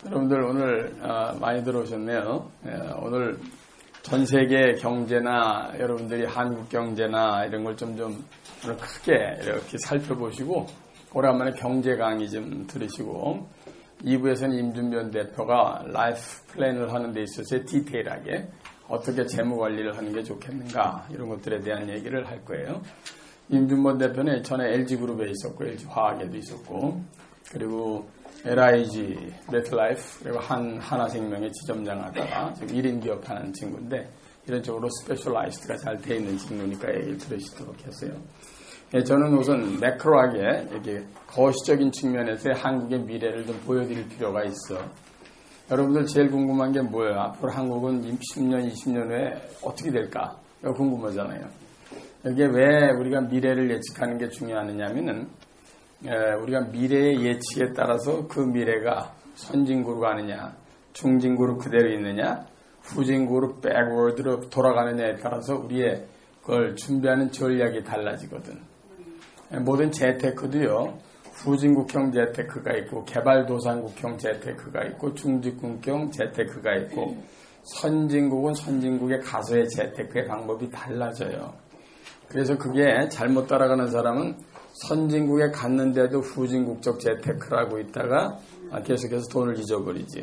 여러분들 오늘 많이 들어오셨네요. 오늘 전 세계 경제나 여러분들이 한국 경제나 이런 걸 좀 오늘 크게 이렇게 살펴보시고 오랜만에 경제 강의 좀 들으시고 2부에서는 임준변 대표가 라이프 플랜을 하는 데 있어서 디테일하게 어떻게 재무 관리를 하는 게 좋겠는가 이런 것들에 대한 얘기를 할 거예요. 임준변 대표는 전에 LG그룹에 있었고 LG화학에도 있었고 그리고 LIG, 메트라이프, 그리고 하나생명의 지점장 하다가 지금 1인 기업하는 친구인데 이런 쪽으로 스페셜라이즈드가 잘 돼 있는 친구니까 얘기를 들으시도록 했어요. 저는 우선 매크로하게 이렇게 거시적인 측면에서 한국의 미래를 좀 보여드릴 필요가 있어. 여러분들 제일 궁금한 게 뭐예요? 앞으로 한국은 10년, 20년 후에 어떻게 될까? 이거 궁금하잖아요. 이게 왜 우리가 미래를 예측하는 게 중요하냐면은 우리가 미래의 예측에 따라서 그 미래가 선진국으로 가느냐, 중진국으로 그대로 있느냐, 후진국으로 백워드로 돌아가느냐에 따라서 우리의 그걸 준비하는 전략이 달라지거든. 모든 재테크도요, 후진국형 재테크가 있고, 개발도상국형 재테크가 있고, 중진국형 재테크가 있고, 선진국은 선진국에 가서의 재테크의 방법이 달라져요. 그래서 그게 잘못 따라가는 사람은 선진국에 갔는데도 후진국적 재테크를 하고 있다가 계속해서 돈을 잊어버리지.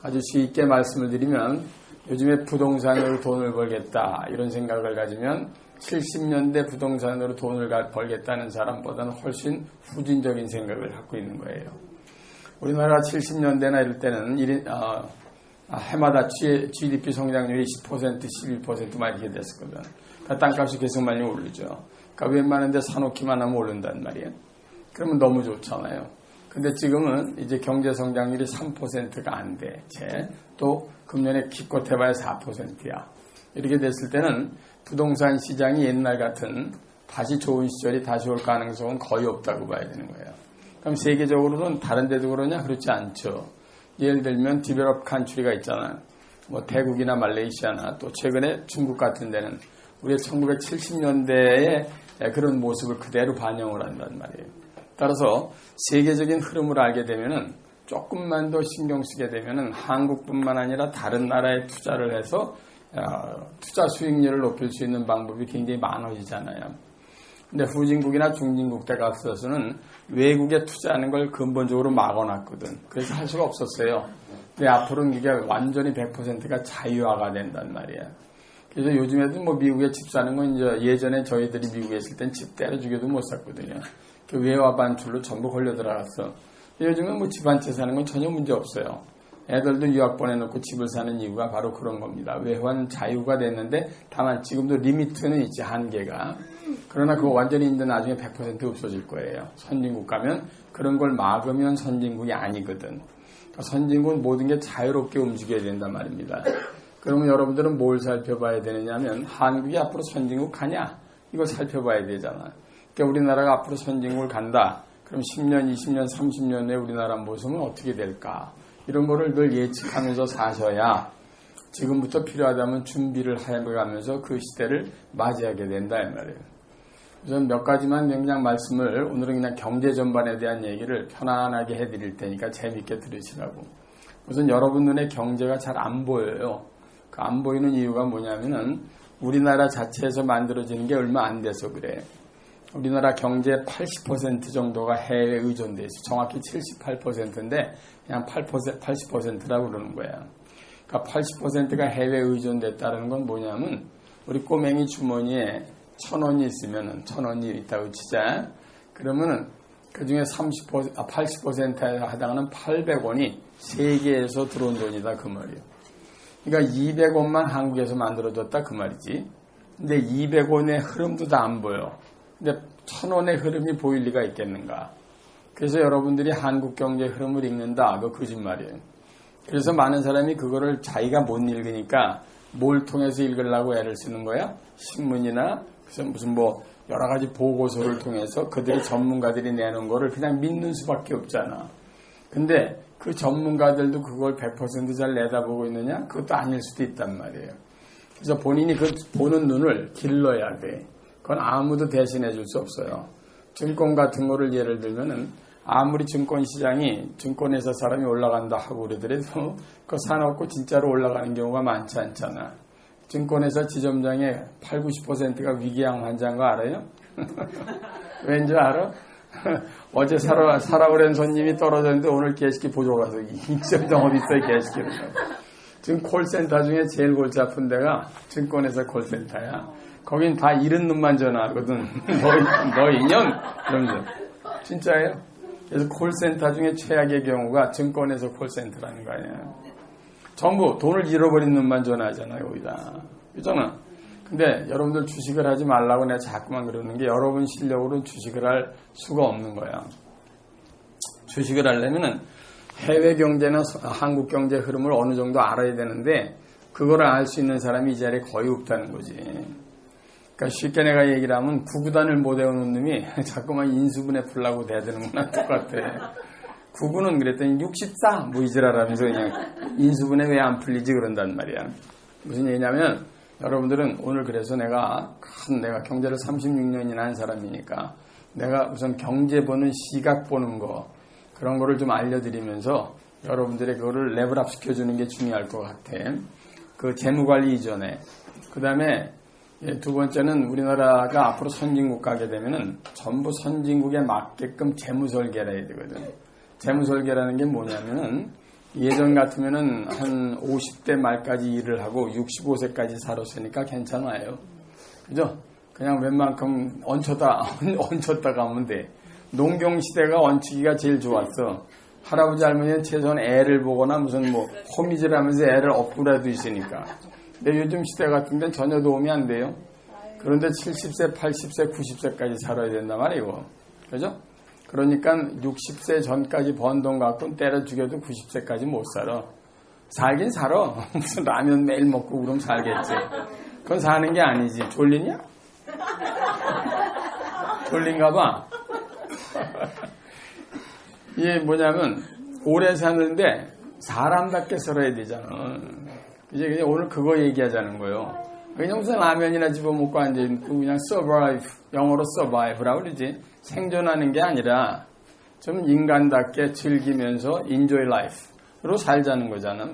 아주 쉽게 말씀을 드리면 요즘에 부동산으로 돈을 벌겠다 이런 생각을 가지면 70년대 부동산으로 돈을 벌겠다는 사람보다는 훨씬 후진적인 생각을 갖고 있는 거예요. 우리나라 70년대나 이럴 때는 해마다 GDP 성장률이 10%, 12%만 이렇게 됐었거든. 그러니까 땅값이 계속 많이 오르죠. 그러니까 웬만한 데 사놓기만 하면 오른단 말이에요. 그러면 너무 좋잖아요. 근데 지금은 이제 경제 성장률이 3%가 안 돼. 또 금년에 기껏 해봐야 4%야. 이렇게 됐을 때는 부동산 시장이 옛날 같은 다시 좋은 시절이 다시 올 가능성은 거의 없다고 봐야 되는 거예요. 그럼 세계적으로는 다른 데도 그러냐? 그렇지 않죠. 예를 들면 디벨롭 칸트리가 있잖아. 뭐 태국이나 말레이시아나 또 최근에 중국 같은 데는 우리 1970년대에 그런 모습을 그대로 반영을 한단 말이에요. 따라서 세계적인 흐름을 알게 되면은 조금만 더 신경 쓰게 되면은 한국뿐만 아니라 다른 나라에 투자를 해서 투자 수익률을 높일 수 있는 방법이 굉장히 많아지잖아요. 근데 후진국이나 중진국 때 갔어서는 외국에 투자하는 걸 근본적으로 막아놨거든. 그래서 할 수가 없었어요. 근데 앞으로는 이게 완전히 100%가 자유화가 된단 말이에요. 그래서 요즘에도 뭐 미국에 집 사는 건 이제 예전에 저희들이 미국에 있을 땐 집 때려 죽여도 못 샀거든요. 그 외화 반출로 전부 걸려 들어갔어. 요즘은 뭐 집 한 채 사는 건 전혀 문제 없어요. 애들도 유학 보내놓고 집을 사는 이유가 바로 그런 겁니다. 외환 자유가 됐는데 다만 지금도 리미트는 있지, 한계가. 그러나 그거 완전히 이제 나중에 100% 없어질 거예요. 선진국 가면 그런 걸 막으면 선진국이 아니거든. 그러니까 선진국은 모든 게 자유롭게 움직여야 된단 말입니다. 그러면 여러분들은 뭘 살펴봐야 되느냐면 한국이 앞으로 선진국 가냐? 이걸 살펴봐야 되잖아. 그러니까 우리나라가 앞으로 선진국을 간다. 그럼 10년, 20년, 30년 후에 우리나라 모습은 어떻게 될까? 이런 거를 늘 예측하면서 사셔야 지금부터 필요하다면 준비를 해가면서 그 시대를 맞이하게 된다 이 말이에요. 우선 몇 가지만 그냥 말씀을 오늘은 그냥 경제 전반에 대한 얘기를 편안하게 해드릴 테니까 재밌게 들으시라고. 우선 여러분 눈에 경제가 잘 안 보여요. 그 안 보이는 이유가 뭐냐면은 우리나라 자체에서 만들어지는 게 얼마 안 돼서 그래. 우리나라 경제 80% 정도가 해외 의존돼 있어. 정확히 78%인데 그냥 80%라고 그러는 거야. 그러니까 80%가 해외 의존됐다는 건 뭐냐면 우리 꼬맹이 주머니에 1,000원이 있으면은 1,000원이 있다고 치자. 그러면은 그 중에 80%에 해당하는 800원이 세계에서 들어온 돈이다 그 말이에요. 그러니까 200원만 한국에서 만들어졌다 그 말이지. 근데 200원의 흐름도 다 안 보여. 근데 1,000원의 흐름이 보일 리가 있겠는가. 그래서 여러분들이 한국 경제 흐름을 읽는다. 그거 거짓말이에요. 그래서 많은 사람이 그거를 자기가 못 읽으니까 뭘 통해서 읽으려고 애를 쓰는 거야? 신문이나 무슨 뭐 여러 가지 보고서를 통해서 그들이 전문가들이 내놓은 거를 그냥 믿는 수밖에 없잖아. 근데 그 전문가들도 그걸 100% 잘 내다보고 있느냐? 그것도 아닐 수도 있단 말이에요. 그래서 본인이 그 보는 눈을 길러야 돼. 그건 아무도 대신해 줄 수 없어요. 증권 같은 거를 예를 들면은 아무리 증권시장이 증권회사 사람이 올라간다 하고 그러더라도 그 사놓고 진짜로 올라가는 경우가 많지 않잖아. 증권회사 지점장의 8, 90%가 위궤양 환자인 거 알아요? 왠지 알아? 어제 사라 그런 손님이 떨어졌는데 오늘 개식기 보조 가서 이점장 어디 있어요 개식기를. 지금 콜센터 중에 제일 골치 아픈 데가 증권회사 콜센터야. 거긴 다 잃은 놈만 전화하거든. 너 인연? 이러면서. 진짜예요. 그래서 콜센터 중에 최악의 경우가 증권회사 콜센터라는 거 아니야. 전부 돈을 잃어버린 놈만 전화하잖아요, 여기다. 그잖아. 근데 여러분들 주식을 하지 말라고 내가 자꾸만 그러는 게 여러분 실력으로는 주식을 할 수가 없는 거야. 주식을 하려면은 해외 경제나 한국 경제 흐름을 어느 정도 알아야 되는데 그걸 알 수 있는 사람이 이 자리에 거의 없다는 거지. 그러니까 쉽게 내가 얘기를 하면 구구단을 못 외우는 놈이 자꾸만 인수분해 풀라고 대드는구나 똑같아. 구구는 그랬더니 64 뭐 이지라라면서 그냥 인수분해 왜 안 풀리지 그런단 말이야. 무슨 얘기냐면 여러분들은 오늘 그래서 내가 경제를 36년이나 한 사람이니까 내가 우선 경제 보는 시각 보는 거 그런 거를 좀 알려드리면서 여러분들의 그거를 레벨업 시켜주는 게 중요할 것 같아. 그 재무관리 이전에. 그 다음에 두 번째는 우리나라가 앞으로 선진국 가게 되면은 전부 선진국에 맞게끔 재무설계를 해야 되거든. 재무설계라는 게 뭐냐면은 예전 같으면은 한 50대 말까지 일을 하고 65세까지 살았으니까 괜찮아요. 그죠? 그냥 웬만큼 얹혔다 가면 돼. 농경시대가 얹히기가 제일 좋았어. 할아버지 할머니는 최소한 애를 보거나 무슨 뭐 호미질 하면서 애를 업고라도 있으니까. 근데 요즘 시대 같은 데는 전혀 도움이 안 돼요. 그런데 70세, 80세, 90세까지 살아야 된단 말이에요. 그죠? 그러니까 60세 전까지 번 돈 갖고는 때려 죽여도 90세까지 못 살아. 살긴 살아. 무슨 라면 매일 먹고 그럼 살겠지. 그건 사는 게 아니지. 졸리냐? 졸린가 봐. 이게 뭐냐면 오래 사는데 사람답게 살아야 되잖아. 이제 그냥 오늘 그거 얘기하자는 거예요. 그냥 무슨 라면이나 집어먹고 앉아있고 그냥 survive, 영어로 survive라고 그러지. 생존하는 게 아니라 좀 인간답게 즐기면서 enjoy life로 살자는 거잖아.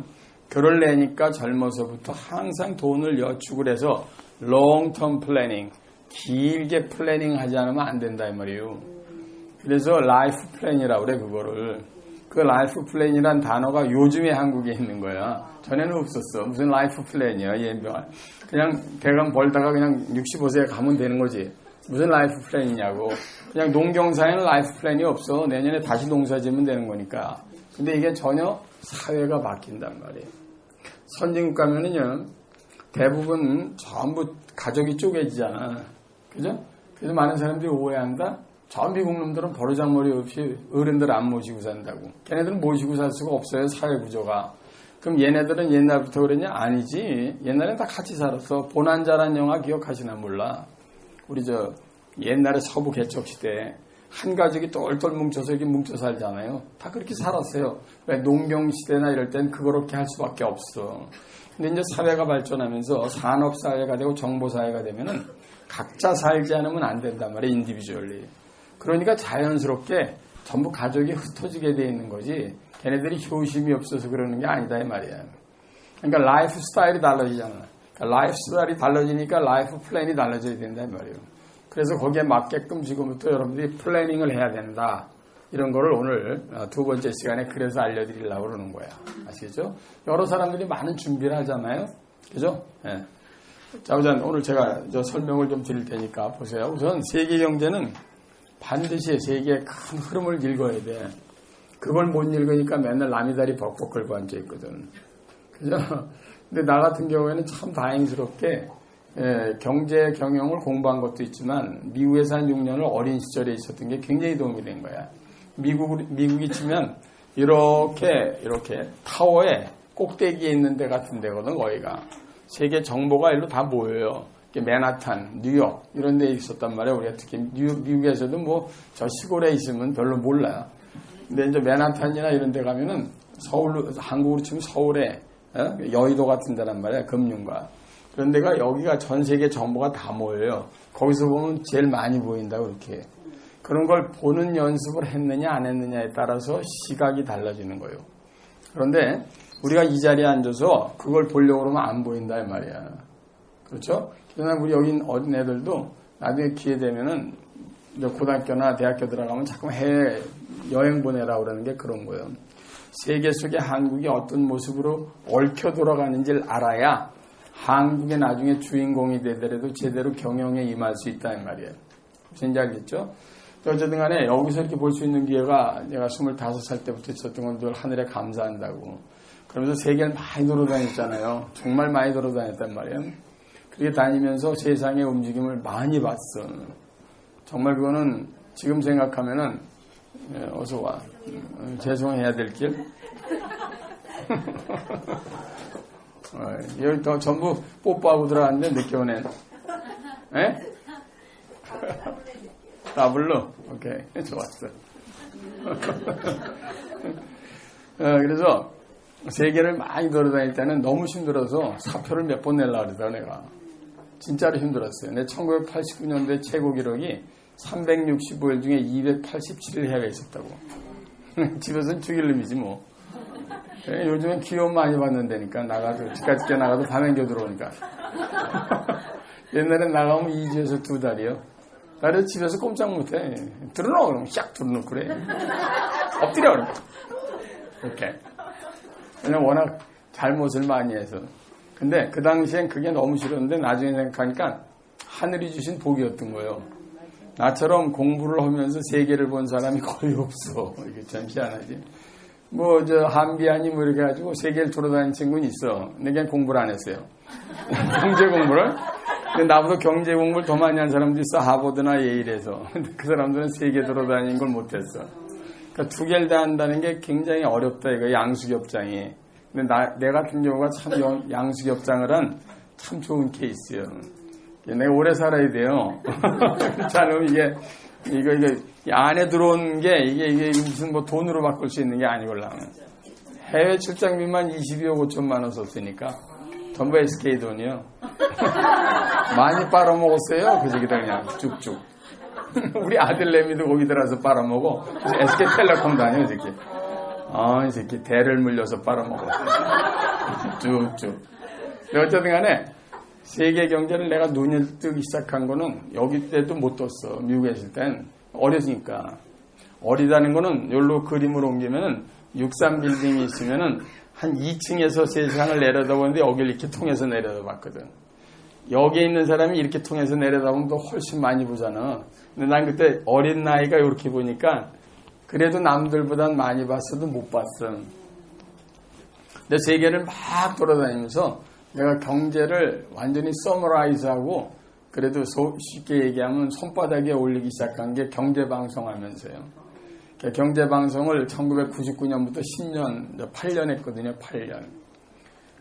그럴래니까 젊어서부터 항상 돈을 여축을 해서 long term planning, 길게 플래닝 하지 않으면 안 된다 이 말이에요. 그래서 라이프 플랜이라고 그래 그거를. 그 라이프 플랜이란 단어가 요즘에 한국에 있는 거야. 전에는 없었어. 무슨 라이프 플랜이야. 그냥 대강 벌다가 그냥 65세에 가면 되는 거지. 무슨 라이프 플랜이냐고. 그냥 농경사에는 라이프 플랜이 없어. 내년에 다시 농사 지으면 되는 거니까. 근데 이게 전혀 사회가 바뀐단 말이에요. 선진국 가면은요, 대부분 전부 가족이 쪼개지잖아. 그죠? 그래서 많은 사람들이 오해한다? 전 미국 놈들은 버르장머리 없이 어른들 안 모시고 산다고. 걔네들은 모시고 살 수가 없어요, 사회 구조가. 그럼 얘네들은 옛날부터 그랬냐? 아니지. 옛날엔 다 같이 살았어. 보난자란 영화 기억하시나 몰라. 우리 옛날에 서부 개척시대 한 가족이 똘똘 뭉쳐서 이렇게 뭉쳐 살잖아요. 다 그렇게 살았어요. 왜 농경시대나 이럴 땐 그렇게 할 수밖에 없어. 근데 이제 사회가 발전하면서 산업사회가 되고 정보사회가 되면은 각자 살지 않으면 안 된단 말이에요. 인디비주얼리. 그러니까 자연스럽게 전부 가족이 흩어지게 돼 있는 거지. 걔네들이 효심이 없어서 그러는 게 아니다 이 말이야. 그러니까 라이프 스타일이 달라지잖아. 그러니까 라이프 스타일이 달라지니까 라이프 플랜이 달라져야 된다 이 말이에요. 그래서 거기에 맞게끔 지금부터 여러분들이 플래닝을 해야 된다. 이런 거를 오늘 두 번째 시간에 그래서 알려드리려고 그러는 거야. 아시겠죠? 여러 사람들이 많은 준비를 하잖아요. 그죠? 예. 자, 우선 오늘 제가 설명을 좀 드릴 테니까 보세요. 우선 세계 경제는 반드시 세계의 큰 흐름을 읽어야 돼. 그걸 못 읽으니까 맨날 남이 다리 벅벅 걸고 앉아있거든. 그죠? 근데 나 같은 경우에는 참 다행스럽게 경제 경영을 공부한 것도 있지만 미국에서 한 6년을 어린 시절에 있었던 게 굉장히 도움이 된 거야. 미국이 치면 이렇게 타워에 꼭대기에 있는 데 같은 데거든 거기가. 세계 정보가 일로 다 모여요. 맨하탄, 뉴욕 이런 데 있었단 말이야. 우리가 특히 미국에서도 뭐 저 시골에 있으면 별로 몰라. 근데 이제 맨하탄이나 이런 데 가면은 한국으로 치면 서울에 여의도 같은 데란 말이야. 금융가. 그런 데가 여기가 전 세계 정보가 다 모여요. 거기서 보면 제일 많이 보인다고 그렇게. 그런 걸 보는 연습을 했느냐 안 했느냐에 따라서 시각이 달라지는 거예요. 그런데 우리가 이 자리에 앉아서 그걸 보려고 그러면 안 보인다 이 말이야. 그렇죠? 그러나 우리 여기 어린 애들도 나중에 기회 되면은 이제 고등학교나 대학교 들어가면 자꾸 해외 여행 보내라 그러는 게 그런 거예요. 세계 속에 한국이 어떤 모습으로 얽혀 돌아가는지를 알아야 한국의 나중에 주인공이 되더라도 제대로 경영에 임할 수 있다 이 말이에요. 무슨 알겠죠? 어쨌든 간에 여기서 이렇게 볼 수 있는 기회가 내가 25살 때부터 있었던 건 늘 하늘에 감사한다고. 그러면서 세계를 많이 돌아다녔잖아요. 정말 많이 돌아다녔단 말이에요. 그렇게 다니면서 세상의 움직임을 많이 봤어. 정말 그거는 지금 생각하면은 어서 와. 죄송해야 될 길. 여기 더 전부 뽀뽀하고 들어갔는데 늦게 오네. 에? 더블로? 오케이. 좋았어. 그래서 세계를 많이 돌아다닐 때는 너무 힘들어서 사표를 몇 번 내려고 그러다 내가. 진짜로 힘들었어요. 내 1989년도에 최고 기록이 365일 중에 287일 해외에 있었다고. 집에서는 죽일 놈이지 뭐. 요즘엔 기업 많이 받는다니까 나가도 집까지 나가도 밤행겨 들어오니까. 옛날엔 나가면 2주에서 2달이요. 나를 집에서 꼼짝 못해. 들어놓어 그러면 샥 들어놓고 그래. 엎드려 그러면. 이렇게. 왜냐면 워낙 잘못을 많이 해서. 근데 그 당시엔 그게 너무 싫었는데 나중에 생각하니까 하늘이 주신 복이었던 거예요. 나처럼 공부를 하면서 세계를 본 사람이 거의 없어. 이게 참 희한하지. 뭐, 한비아니 뭐 이렇게 해가지고 세계를 돌아다니는 친구는 있어. 근데 그냥 공부를 안 했어요. 경제 공부를. 근데 나보다 경제 공부를 더 많이 한 사람도 있어. 하버드나 예일에서. 근데 그 사람들은 세계 돌아다니는 걸 못했어. 그러니까 두 개를 다 한다는 게 굉장히 어렵다, 이거, 양수겹장이. 근데 내 같은 경우가 참 양수겹장을 한 참 좋은 케이스예요. 내가 오래 살아야 돼요. 그렇지 않으면 이거 안에 들어온 게 이게 무슨 뭐 돈으로 바꿀 수 있는 게 아니걸라. 해외 출장비만 22억 5천만 원 썼으니까 전부 SK 돈이요. 많이 빨아먹었어요. 그 새끼들 그냥 쭉쭉. 우리 아들 내미도 거기 들어가서 빨아먹어. 그래서 SK텔레콤 다녀 이 새끼. 이 새끼 대를 물려서 빨아먹어. 쭉쭉. 어쨌든 간에 세계 경제를 내가 눈을 뜨기 시작한 거는 여기 때도 못 떴어. 미국에 있을 땐 어렸으니까. 어리다는 거는 여기로 그림을 옮기면은 63 빌딩이 있으면은 한 2층에서 세상을 내려다보는데 여기를 이렇게 통해서 내려다봤거든. 여기에 있는 사람이 이렇게 통해서 내려다보면 더 훨씬 많이 보잖아. 근데 난 그때 어린 나이가 이렇게 보니까 그래도 남들보단 많이 봤어도 못 봤어. 근데 세계를 막 돌아다니면서 내가 경제를 완전히 서머라이즈하고 그래도 쉽게 얘기하면 손바닥에 올리기 시작한 게 경제방송 하면서요. 경제방송을 1999년부터 10년, 8년 했거든요. 8년.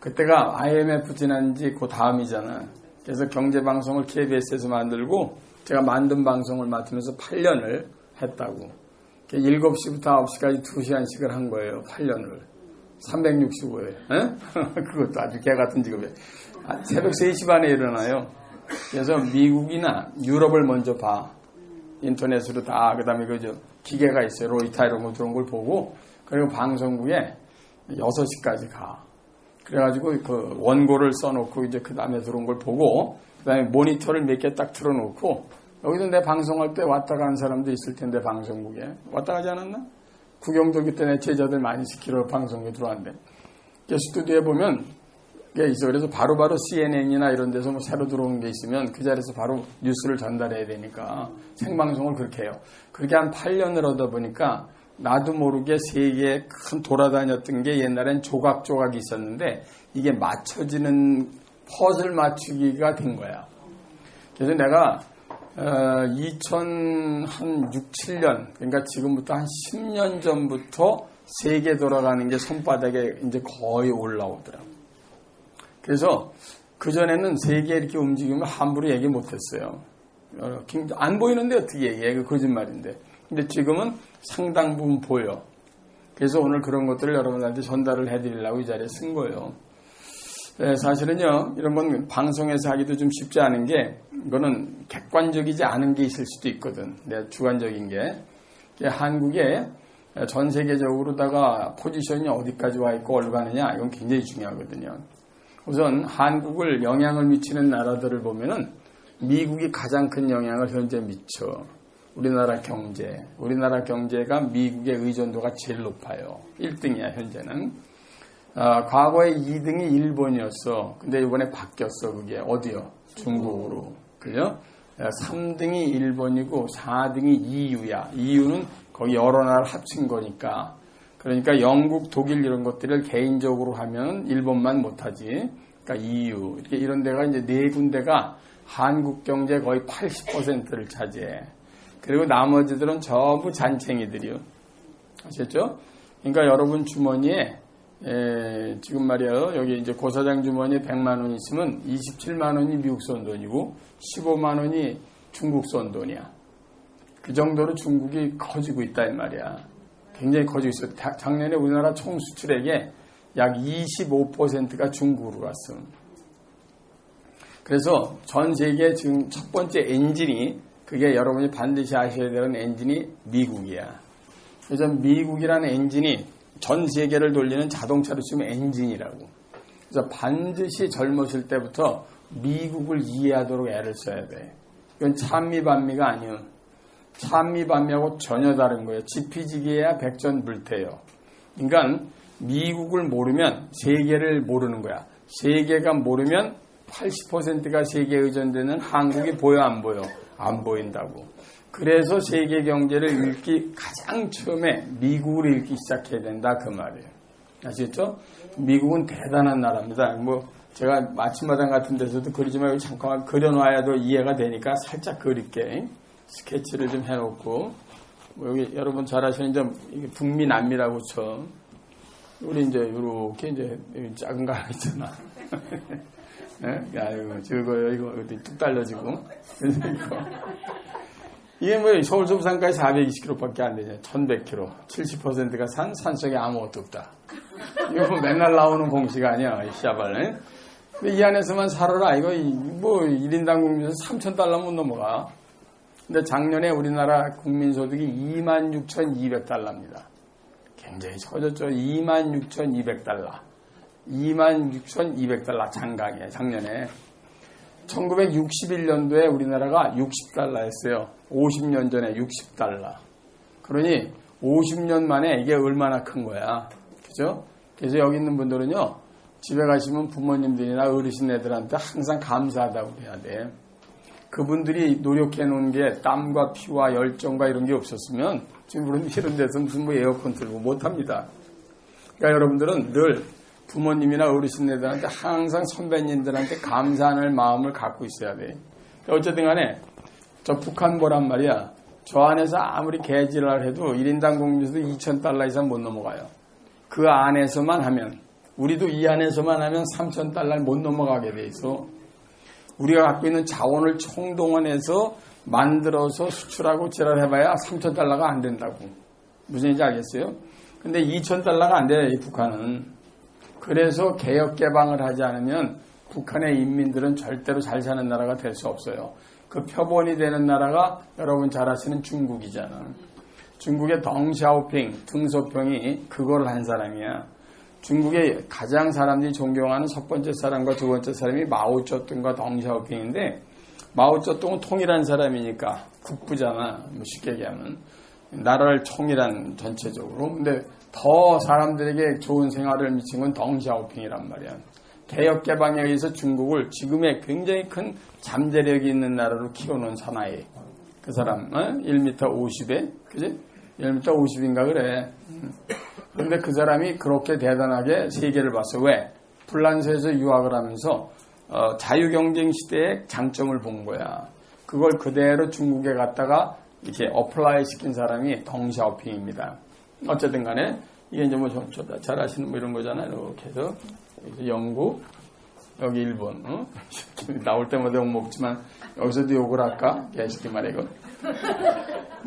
그때가 IMF 지난 지 그 다음이잖아. 그래서 경제방송을 KBS에서 만들고 제가 만든 방송을 맡으면서 8년을 했다고. 7시부터 9시까지 2시간씩을 한 거예요. 8년을. 365일. 그것도 아주 개 같은 직업이에요. 새벽 3시 반에 일어나요. 그래서 미국이나 유럽을 먼저 봐. 인터넷으로 다, 그 다음에 기계가 있어요. 로이타 이런 거 들어온 걸 보고, 그리고 방송국에 6시까지 가. 그래가지고 그 원고를 써놓고 이제 그 다음에 들어온 걸 보고, 그 다음에 모니터를 몇 개 딱 틀어놓고, 여기서 내 방송할 때 왔다 가는 사람도 있을 텐데, 방송국에. 왔다 가지 않았나? 구경도 그때 내 제자들 많이 시키러 방송에 들어왔는데. 스튜디오에 보면, 게 있어. 그래서 바로바로 CNN이나 이런 데서 뭐 새로 들어온 게 있으면 그 자리에서 바로 뉴스를 전달해야 되니까 생방송을 그렇게 해요. 그렇게 한 8년을 하다 보니까 나도 모르게 세계에 큰 돌아다녔던 게 옛날엔 조각조각이 있었는데 이게 맞춰지는 퍼즐 맞추기가 된 거야. 그래서 내가 2006, 7년 그러니까 지금부터 한 10년 전부터 세계 돌아가는 게 손바닥에 이제 거의 올라오더라고. 그래서 그전에는 세계 이렇게 움직이면 함부로 얘기 못했어요. 안 보이는데 어떻게 얘기해? 그 거짓말인데. 근데 지금은 상당 부분 보여. 그래서 오늘 그런 것들을 여러분들한테 전달을 해드리려고 이 자리에 쓴 거예요. 사실은요, 이런 건 방송에서 하기도 좀 쉽지 않은 게, 이거는 객관적이지 않은 게 있을 수도 있거든. 내가 주관적인 게. 한국에 전 세계적으로다가 포지션이 어디까지 와 있고 어디로 가느냐, 이건 굉장히 중요하거든요. 우선 한국을 영향을 미치는 나라들을 보면은 미국이 가장 큰 영향을 현재 미쳐. 우리나라 경제가 미국의 의존도가 제일 높아요. 1등이야, 현재는. 과거에 2등이 일본이었어. 근데 이번에 바뀌었어, 그게. 어디요? 중국으로. 그죠? 3등이 일본이고 4등이 EU야. EU는 거기 여러 나라 합친 거니까. 그러니까 영국, 독일 이런 것들을 개인적으로 하면 일본만 못하지. 그러니까 EU. 이렇게 이런 데가 이제 네 군데가 한국 경제 거의 80%를 차지해. 그리고 나머지들은 전부 잔챙이들이요. 아셨죠? 그러니까 여러분 주머니에 지금 말이에요. 여기 이제 고사장 주머니에 100만 원 있으면 27만 원이 미국 쏜 돈이고 15만 원이 중국 쏜 돈이야. 그 정도로 중국이 커지고 있다 이 말이야. 굉장히 커지고 있어. 작년에 우리나라 총 수출액의 약 25%가 중국으로 갔어. 그래서 전 세계 지금 첫 번째 엔진이 그게 여러분이 반드시 아셔야 되는 엔진이 미국이야. 그래서 미국이라는 엔진이 전 세계를 돌리는 자동차로 치면 엔진이라고. 그래서 반드시 젊으실 때부터 미국을 이해하도록 애를 써야 돼. 이건 찬미반미가 아니에요. 찬미반미하고 전혀 다른 거예요. 지피지기해야 백전불태예요. 그러니까 미국을 모르면 세계를 모르는 거야. 세계가 모르면 80%가 세계에 의존되는 한국이 보여 안 보여? 안 보인다고. 그래서 세계 경제를 읽기 가장 처음에 미국을 읽기 시작해야 된다 그 말이에요. 아시겠죠? 미국은 대단한 나라입니다. 뭐 제가 아침마당 같은 데서도 그리지만 여기 잠깐만 그려놔야도 이해가 되니까 살짝 그릴게. 스케치를 좀 해놓고 뭐 여기 여러분 잘 아시는 점 북미 남미라고 쳐. 우리 이제 이렇게 이제 작은 거 하나 있잖아. 네? 야 이거 저거 이거 어디 뚝 달려지고 이게 뭐 서울 부산까지 420km밖에 안 되냐. 1100km. 70%가 산속에 아무것도 없다. 이거 뭐 맨날 나오는 공식 아니야. 이 씨발. 근데 이 안에서만 살아라. 이거 뭐 1인당 국민소득 3,000달러 못 넘어가. 근데 작년에 우리나라 국민소득이 26,200달러입니다. 굉장히 커졌죠. 26,200달러. 26,200달러 장강이에요. 작년에. 1961년도에 우리나라가 60달러였어요. 50년 전에 60달러. 그러니 50년 만에 이게 얼마나 큰 거야. 그죠? 그래서 여기 있는 분들은요. 집에 가시면 부모님들이나 어르신애들한테 항상 감사하다고 해야 돼. 그분들이 노력해 놓은 게 땀과 피와 열정과 이런 게 없었으면 지금 이런 데서 무슨 뭐 에어컨 틀고 못합니다. 그러니까 여러분들은 늘 부모님이나 어르신들한테 항상 선배님들한테 감사하는 마음을 갖고 있어야 돼. 어쨌든 간에 저 북한 보란 말이야. 저 안에서 아무리 개지랄 해도 1인당 국민소득 2,000달러 이상 못 넘어가요. 그 안에서만 하면 우리도 이 안에서만 하면 3,000달러를 못 넘어가게 돼 있어. 우리가 갖고 있는 자원을 총동원해서 만들어서 수출하고 지랄해봐야 3,000달러가 안 된다고. 무슨 얘기인지 알겠어요? 근데 2,000달러가 안 돼, 이 북한은. 그래서 개혁 개방을 하지 않으면 북한의 인민들은 절대로 잘 사는 나라가 될 수 없어요. 그 표본이 되는 나라가 여러분 잘 아시는 중국이잖아. 중국의 덩샤오핑, 등소평이 그걸 한 사람이야. 중국의 가장 사람들이 존경하는 첫 번째 사람과 두 번째 사람이 마오쩌둥과 덩샤오핑인데 마오쩌둥은 통일한 사람이니까 국부잖아. 뭐 쉽게 얘기하면. 나라를 통일한 전체적으로. 근데 더 사람들에게 좋은 생활을 미친 건 덩샤오핑이란 말이야. 개혁 개방에 의해서 중국을 지금의 굉장히 큰 잠재력이 있는 나라로 키워놓은 사나이. 그 사람 1m 50에 그지? 1m 50인가 그래. 그런데 그 사람이 그렇게 대단하게 세계를 봤어. 왜? 프랑스에서 유학을 하면서 자유경쟁 시대의 장점을 본 거야. 그걸 그대로 중국에 갔다가 이렇게 어플라이 시킨 사람이 덩샤오핑입니다. 어쨌든 간에 이게 이제 뭐 잘 아시는 뭐 이런 거잖아요. 이렇게 해서 영국, 여기 일본. 나올 때마다 욕 먹지만 여기서도 욕을 할까? 개새끼 말이야 이거.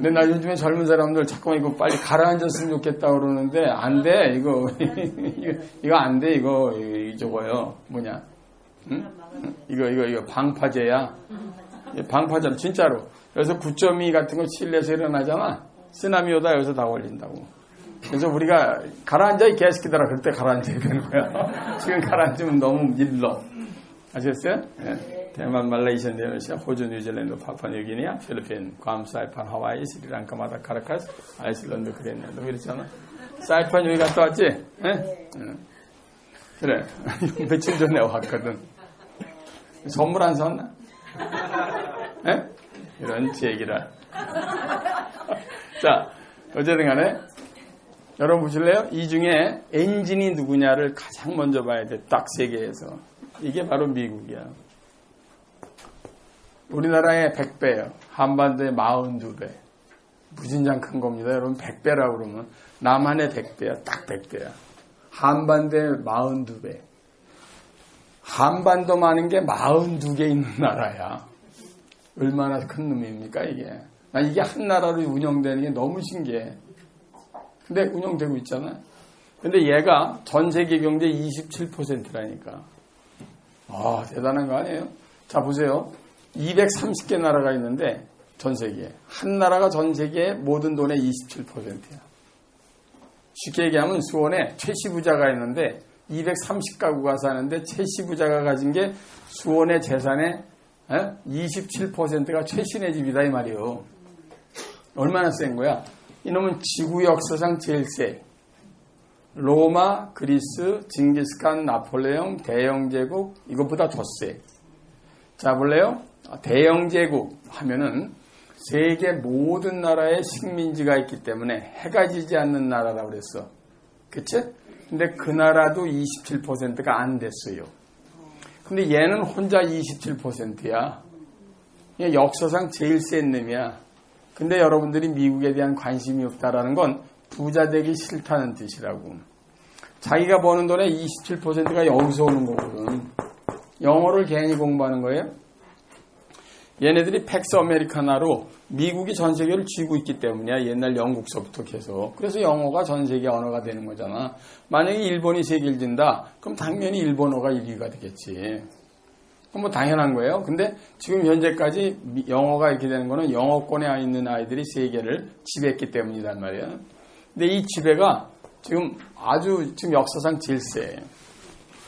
근데 나 요즘에 젊은 사람들 자꾸만 이거 빨리 가라앉았으면 좋겠다 그러는데 안 돼. 이거 안 돼. 저거요. 뭐냐? 응? 이거 방파제야. 방파제 진짜로. 그래서 9.2 같은 거 실내에서 일어나잖아. 쓰나미 오다 여기서 다 걸린다고. 그래서 우리가 가라앉아 이 개새끼들아 그럴 때 가라앉아야 되는 거야. 지금 가라앉으면 너무 밀러. 아셨어요? 네. 대만, 말레이시아, 인도네시아, 호주, 뉴질랜드, 파푸아뉴기니아, 필리핀, 괌, 사이판, 하와이, 스리랑카, 마다카라카스, 아이슬란드, 그랬는데 그랬잖아. 사이판 여기 갔다 왔지? 네? 그래. 며칠 전에 왔거든. 선물 안 사왔나? 네? 이런 얘기라. 자, 어쨌든 간에 여러분 보실래요? 이 중에 엔진이 누구냐를 가장 먼저 봐야 돼. 딱 세계에서. 이게 바로 미국이야. 우리나라의 100배예요. 한반도의 42배. 무진장 큰 겁니다. 여러분 100배라고 그러면 남한의 100배야. 딱 100배야. 한반도의 42배. 한반도 많은 게 42개 있는 나라야. 얼마나 큰 놈입니까 이게. 난 이게 한 나라로 운영되는 게 너무 신기해. 근데 운영되고 있잖아. 근데 얘가 전 세계 경제 27%라니까. 아, 대단한 거 아니에요? 자, 보세요. 230개 나라가 있는데, 전 세계에. 한 나라가 전 세계의 모든 돈의 27%야. 쉽게 얘기하면 수원에 최씨부자가 있는데, 230가구가 사는데, 최씨부자가 가진 게 수원의 재산의 27%가 최신의 집이다, 이 말이에요. 얼마나 센 거야? 이놈은 지구 역사상 제일 세. 로마, 그리스, 징기스칸, 나폴레옹, 대영제국 이것보다 더 세. 자 볼래요? 대영제국 하면은 세계 모든 나라에 식민지가 있기 때문에 해가 지지 않는 나라라고 그랬어. 그치? 근데 그 나라도 27%가 안 됐어요. 근데 얘는 혼자 27%야. 역사상 제일 센 놈이야. 근데 여러분들이 미국에 대한 관심이 없다라는 건 부자 되기 싫다는 뜻이라고. 자기가 버는 돈의 27%가 여기서 오는 거거든. 영어를 괜히 공부하는 거예요. 얘네들이 팩스 아메리카나로 미국이 전 세계를 쥐고 있기 때문이야. 옛날 영국서부터 계속. 그래서 영어가 전 세계 언어가 되는 거잖아. 만약에 일본이 세계를 진다. 그럼 당연히 일본어가 1위가 되겠지. 그럼 뭐 당연한 거예요. 근데 지금 현재까지 영어가 이렇게 되는 거는 영어권에 있는 아이들이 세계를 지배했기 때문이란 말이에요. 근데 이 지배가 지금 역사상 제일 세.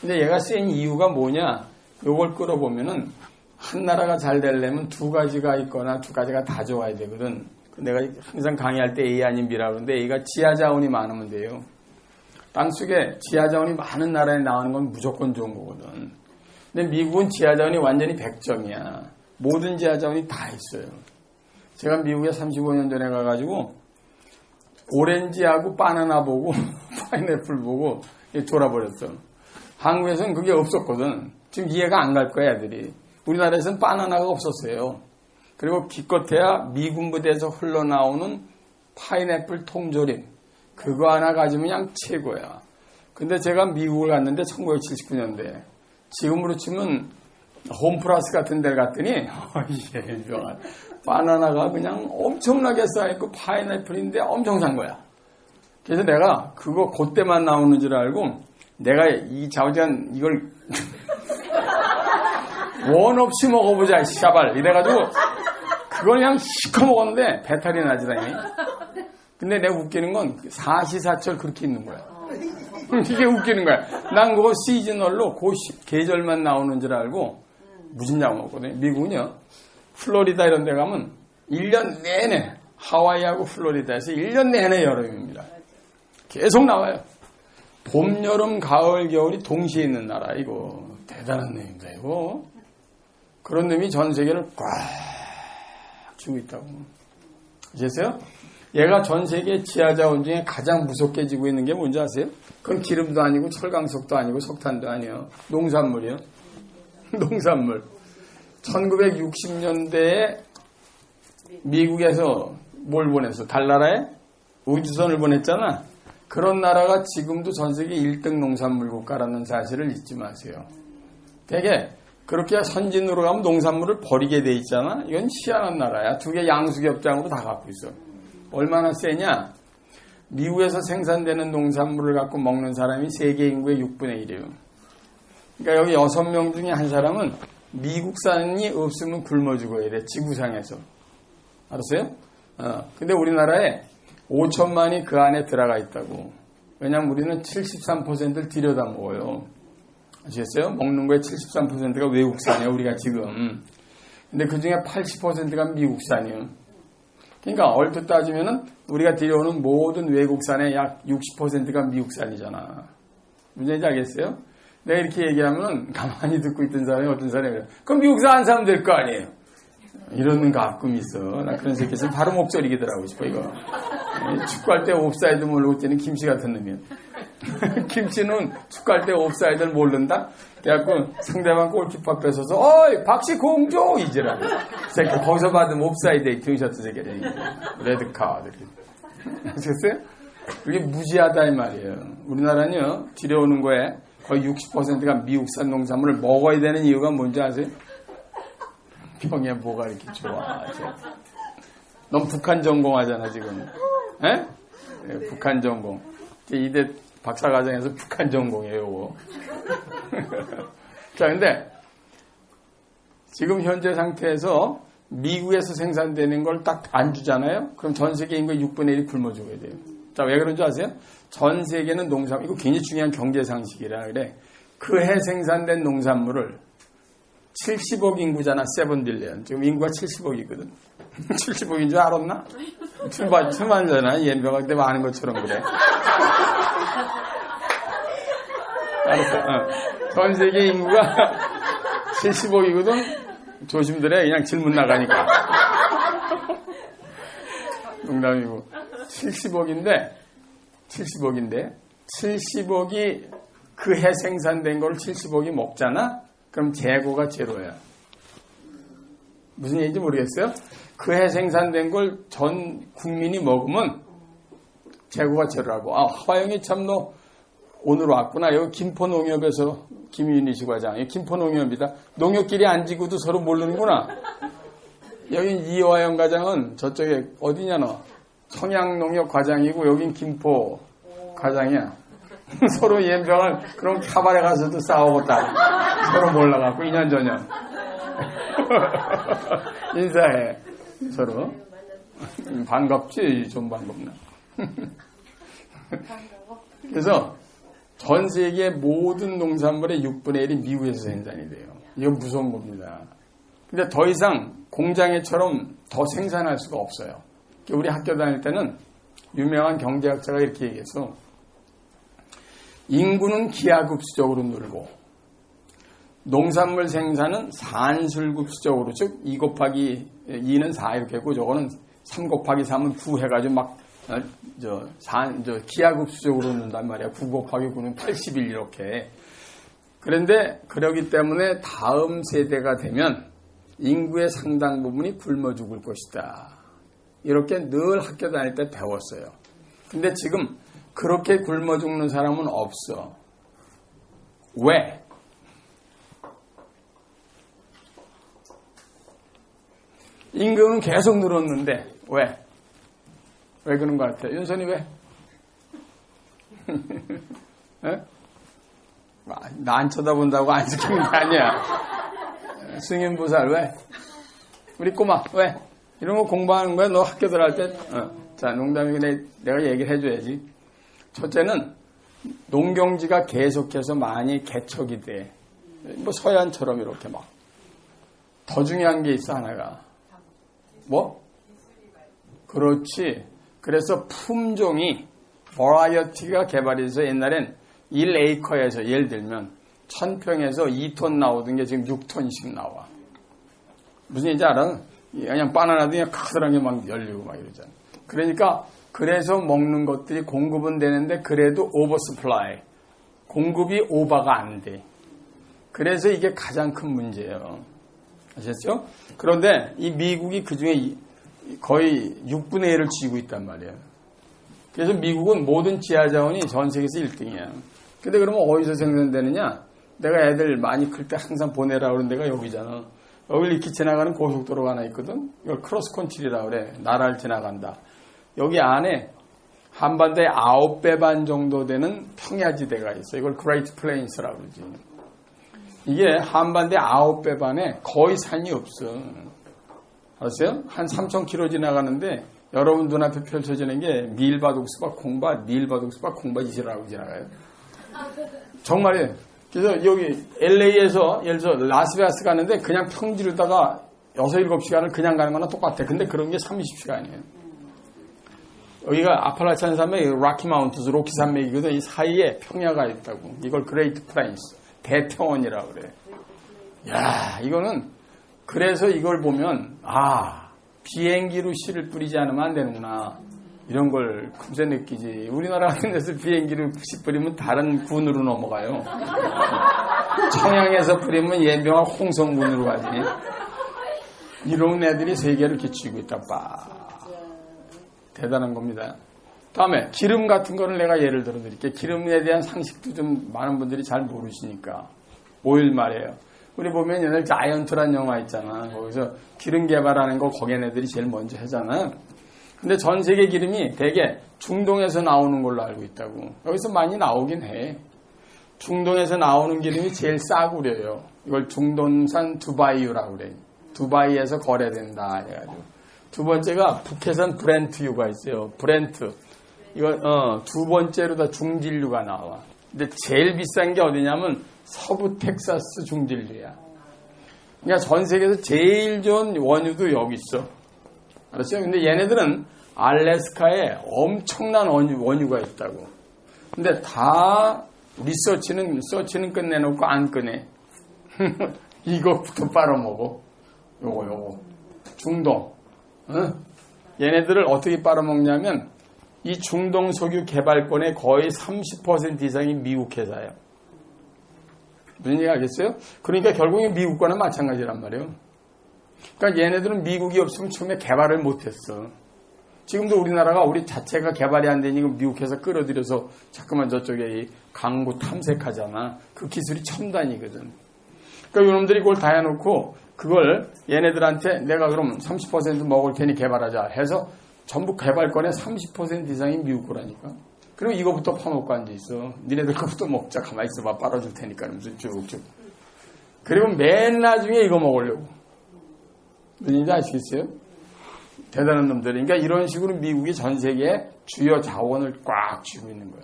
근데 얘가 센 이유가 뭐냐? 요걸 끌어보면은 한 나라가 잘 되려면 두 가지가 있거나 두 가지가 다 좋아야 되거든. 내가 항상 강의할 때 A 아닌 B라 그러는데 A가 지하 자원이 많으면 돼요. 땅속에 지하 자원이 많은 나라에 나오는 건 무조건 좋은 거거든. 근데 미국은 지하 자원이 완전히 100점이야. 모든 지하 자원이 다 있어요. 제가 미국에 35년 전에 가가지고 오렌지하고 바나나 보고 파인애플 보고 돌아버렸어. 한국에서는 그게 없었거든. 지금 이해가 안 갈 거야, 애들이. 우리나라에서는 바나나가 없었어요. 그리고 기껏해야 미군 부대에서 흘러나오는 파인애플 통조림. 그거 하나 가지면 그냥 최고야. 근데 제가 미국을 갔는데 1979년대. 지금으로 치면 홈플러스 같은 데를 갔더니 이게 바나나가 그냥 엄청나게 쌓여있고 파인애플인데 엄청 산 거야. 그래서 내가 그거 그때만 나오는 줄 알고 내가 이 자우지간 이걸 원 없이 먹어보자 샤발 이래가지고 그걸 그냥 시커 먹었는데 배탈이 나지다니. 근데 내가 웃기는 건 사시사철 그렇게 있는 거야. 이게 웃기는 거야. 난 그거 시즈널로 그 계절만 나오는 줄 알고 무진장 먹거든요. 미국은요. 플로리다 이런 데 가면 1년 내내 하와이하고 플로리다에서 1년 내내 여름입니다. 계속 나와요. 봄, 여름, 가을, 겨울이 동시에 있는 나라. 이거 대단한 놈입니다. 이거. 그런 놈이 전 세계를 꽉 쥐고 있다고. 아셨어요? 얘가 전 세계 지하자원 중에 가장 무섭게 지고 있는 게 뭔지 아세요? 그건 기름도 아니고 철강석도 아니고 석탄도 아니에요. 농산물이요. 농산물. 1960년대에 미국에서 뭘 보냈어? 달나라에 우주선을 보냈잖아. 그런 나라가 지금도 전 세계 1등 농산물 국가라는 사실을 잊지 마세요. 되게 그렇게 선진으로 가면 농산물을 버리게 돼 있잖아. 이건 희한한 나라야. 두 개 양수겹장으로 다 갖고 있어. 얼마나 세냐? 미국에서 생산되는 농산물을 갖고 먹는 사람이 세계 인구의 6분의 1이에요. 그러니까 여기 6명 중에 한 사람은 미국산이 없으면 굶어 죽어야 돼. 지구상에서. 알았어요? 근데 우리나라에 5천만이 그 안에 들어가 있다고. 왜냐면 우리는 73%를 들여다 먹어요. 아시겠어요? 먹는 거에 73%가 외국산이에요. 우리가 지금. 근데 그 중에 80%가 미국산이에요. 그러니까 얼핏 따지면은 우리가 들여오는 모든 외국산의 약 60%가 미국산이잖아. 문제인지 알겠어요? 내가 이렇게 얘기하면 가만히 듣고 있던 사람이 어떤 사람이 그래. 그럼 미국산 안 사면 될 거 아니에요? 이러는 가끔 있어. 나 그런 새끼 있으면 바로 목소리 들어가고 싶어, 이거. 축구할 때 옵사이드 모르고 뛰는 김씨 같은 놈이야. 김씨는 축구할 때 옵사이드를 모른다? 그래갖고 상대방 골키퍼 뺏어서, 어이, 박씨 공조! 이지라고. 새끼 거기서 받으면 옵사이드에 등샷도 새끼래. 레드카드. 아시겠어요? 그게 무지하다, 이 말이에요. 우리나라는요, 들여오는 거에 거의 60%가 미국산 농산물을 먹어야 되는 이유가 뭔지 아세요? 병에 뭐가 이렇게 좋아. 넌 북한 전공하잖아, 지금. 에? 네, 북한 전공. 이대 박사과정에서 북한 전공이에요, 요거. 자, 근데 지금 현재 상태에서 미국에서 생산되는 걸 딱 안 주잖아요? 그럼 전 세계 인구 6분의 1이 굶어 죽어야 돼요. 자, 왜 그런 줄 아세요? 전 세계는 농산, 이거 굉장히 중요한 경제 상식이라 그래. 그 해 생산된 농산물을 70억 인구잖아, 세븐빌리언. 지금 인구가 70억이거든. 70억인 줄 알았나? 출발잖아. 얘네가 그때 많은 것처럼 그래. 알았어. 전 세계 인구가 70억이거든. 조심들해. 그냥 질문 나가니까. 농담이고. 70억인데 70억이 그 해 생산된 걸 70억이 먹잖아? 그럼 재고가 제로야. 무슨 얘기인지 모르겠어요? 그 해 생산된 걸 전 국민이 먹으면 재고가 제로라고. 아, 화영이 참 너 오늘 왔구나. 여기 김포농협에서 김윤희 씨 과장. 여기 김포농협이다. 농협끼리 안 지고도 서로 모르는구나. 여기 이화영 과장은 저쪽에 어디냐 너. 청양농협 과장이고 여긴 김포 과장이야. 서로 연병을 그럼 카바레 가서도 싸우겠다. 서로 몰라갖고 2년 전년. 인사해. 서로. 반갑지? 좀 반갑나. 그래서 전 세계 모든 농산물의 6분의 1이 미국에서 생산이 돼요. 이건 무서운 겁니다. 근데 더 이상 공장에처럼 더 생산할 수가 없어요. 우리 학교 다닐 때는 유명한 경제학자가 이렇게 얘기해서 인구는 기하급수적으로 늘고 농산물 생산은 산술급수적으로, 즉 2 곱하기 2는 4 이렇게 했고 저거는 3 곱하기 3은 9 해가지고 막 기하급수적으로 는단 말이야. 9 곱하기 9는 81 이렇게. 그런데 그러기 때문에 다음 세대가 되면 인구의 상당 부분이 굶어 죽을 것이다. 이렇게 늘 학교 다닐 때 배웠어요. 근데 지금 그렇게 굶어 죽는 사람은 없어. 왜? 임금은 계속 늘었는데 왜? 왜 그런 것 같아? 윤선이 왜? 나 안 쳐다본다고 안 시키는 게 아니야. 승인보살 왜? 우리 꼬마 왜? 이런 거 공부하는 거야. 너 학교 들어갈 때. 자, 농담이고 내가 얘기를 해줘야지. 첫째는 농경지가 계속해서 많이 개척이 돼. 뭐 서해안처럼 이렇게 막. 더 중요한 게 있어 하나가. 뭐? 그렇지. 그래서 품종이 버라이어티가 개발이 돼서 옛날엔 1에이커에서 예를 들면 1000평에서 2톤 나오던 게 지금 6톤씩 나와. 무슨 얘기인지 알아? 그냥 바나나도 그냥 커다랗게 막 열리고 막 이러잖아. 그러니까 그래서 먹는 것들이 공급은 되는데 그래도 오버스플라이. 공급이 오버가 안 돼. 그래서 이게 가장 큰 문제예요. 아셨죠? 그런데 이 미국이 그중에 거의 6분의 1을 쥐고 있단 말이에요. 그래서 미국은 모든 지하 자원이 전 세계에서 1등이야. 근데 그러면 어디서 생산되느냐? 내가 애들 많이 클 때 항상 보내라 그러는 데가 여기잖아. 여기 이렇게 지나가는 고속도로가 하나 있거든. 이걸 크로스컨트리라고 그래. 나라를 지나간다. 여기 안에 한반도의 9배 반 정도 되는 평야지대가 있어. 이걸 그레이트 플레인스라고 그러지. 이게 한반도의 9배 반에 거의 산이 없어. 알았어요? 한 3,000km 지나가는데 여러분 눈앞에 펼쳐지는 게 밀바독스바 콩밭, 밀바독스바 콩밭 이시라고 지나가요. 정말이에요. 그래서 여기 LA에서 예를 들어 라스베가스 가는데 그냥 평지로다가 6, 7시간을 그냥 가는 거나 똑같아. 근데 그런 게 30시간이에요. 여기가 아팔라치안 산맥, 로키 마운트스, 로키 산맥이거든. 이 사이에 평야가 있다고. 이걸 그레이트 플레인스, 대평원이라고 그래. 야, 이거는 그래서 이걸 보면 비행기로 씨를 뿌리지 않으면 안 되는구나. 이런 걸 금세 느끼지. 우리나라 같은 데서 비행기로 씨 뿌리면 다른 군으로 넘어가요. 청양에서 뿌리면 예명한 홍성군으로 가지. 이런 애들이 세계를 기치고 있다. 대단한 겁니다. 다음에 기름 같은 거를 내가 예를 들어 드릴게요. 기름에 대한 상식도 좀 많은 분들이 잘 모르시니까. 오일 말이에요. 우리 보면 옛날 자이언트란 영화 있잖아. 거기서 기름 개발하는 거 거기 애들이 제일 먼저 하잖아. 근데 전 세계 기름이 대개 중동에서 나오는 걸로 알고 있다고. 여기서 많이 나오긴 해. 중동에서 나오는 기름이 제일 싸구려요. 이걸 중동산 두바이유라고 그래. 두바이에서 거래된다 해가지고. 두 번째가 북해산 브렌트유가 있어요. 브렌트. 이거 두 번째로 다 중진류가 나와. 근데 제일 비싼 게 어디냐면 서부 텍사스 중진류야. 그러니까 전 세계에서 제일 좋은 원유도 여기 있어. 알았어요? 근데 얘네들은 알래스카에 엄청난 원유가 있다고. 근데 다 리서치는 끝내놓고 안 꺼내. 이거부터 빨아먹어. 요거. 중동. 얘네들을 어떻게 빨아먹냐면 이 중동 석유 개발권의 거의 30% 이상이 미국 회사예요. 무슨 얘기 알겠어요? 그러니까 결국에 미국과는 마찬가지란 말이에요. 그러니까 얘네들은 미국이 없으면 처음에 개발을 못했어. 지금도 우리나라가 우리 자체가 개발이 안 되니까 미국 회사 끌어들여서 자꾸만 저쪽에 이 강구 탐색하잖아. 그 기술이 첨단이거든. 그러니까 이놈들이 그걸 다 해놓고 그걸 얘네들한테 내가 그럼 30% 먹을 테니 개발하자 해서 전부 개발권의 30% 이상이 미국 거라니까. 그리고 이거부터 파먹고 앉아있어. 니네들 거부터 먹자. 가만히 있어봐. 빨아줄 테니까. 무슨 쭉쭉. 그리고 맨 나중에 이거 먹으려고. 뭔지 아시겠어요? 대단한 놈들이. 그러니까 이런 식으로 미국이 전 세계에 주요 자원을 꽉 쥐고 있는 거야.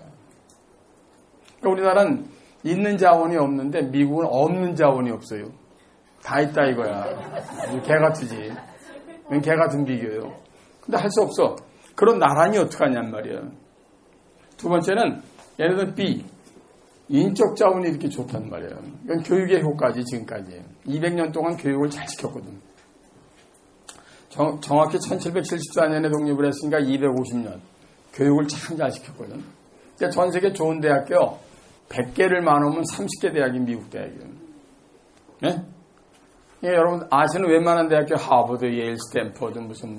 그러니까 우리나라는 있는 자원이 없는데 미국은 없는 자원이 없어요. 다 있다 이거야. 개 같으지. 개 같은 비교예요. 근데 할 수 없어. 그런 나란히 어떡하냔 말이야. 두 번째는 얘네들 B. 인적 자원이 이렇게 좋단 말이에요. 이건 교육의 효과지 지금까지. 200년 동안 교육을 잘 시켰거든. 정확히 1774년에 독립을 했으니까 250년. 교육을 참 잘 시켰거든. 그러니까 전 세계 좋은 대학교 100개를 많으면 30개 대학이 미국 대학이에요. 네? 예, 여러분 아시는 웬만한 대학교 하버드, 예일, 스탠퍼드, 무슨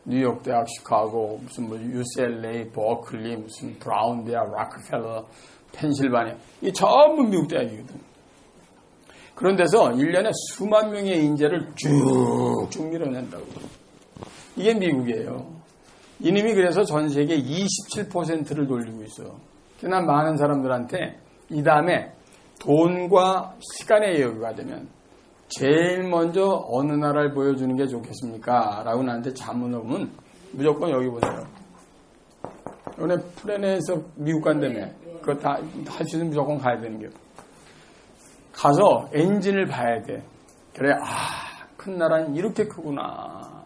뉴욕 대학, 시카고, 무슨 UCLA, 버클리, 무슨 브라운 대학, 락펠러, 펜실바니아 이 전부 미국 대학이거든. 그런 데서 1년에 수만 명의 인재를 쭉쭉 밀어낸다고. 이게 미국이에요. 이놈이 그래서 전 세계 27%를 돌리고 있어. 난 많은 사람들한테 이 다음에 돈과 시간의 여유가 되면 제일 먼저 어느 나라를 보여주는 게 좋겠습니까? 라고 나한테 자문을 오면 무조건 여기 보세요. 이번에 프레네에서 미국 간다며. 그거 다 할 수 있으면 무조건 가야 되는 게. 가서 엔진을 봐야 돼. 그래, 큰 나라는 이렇게 크구나.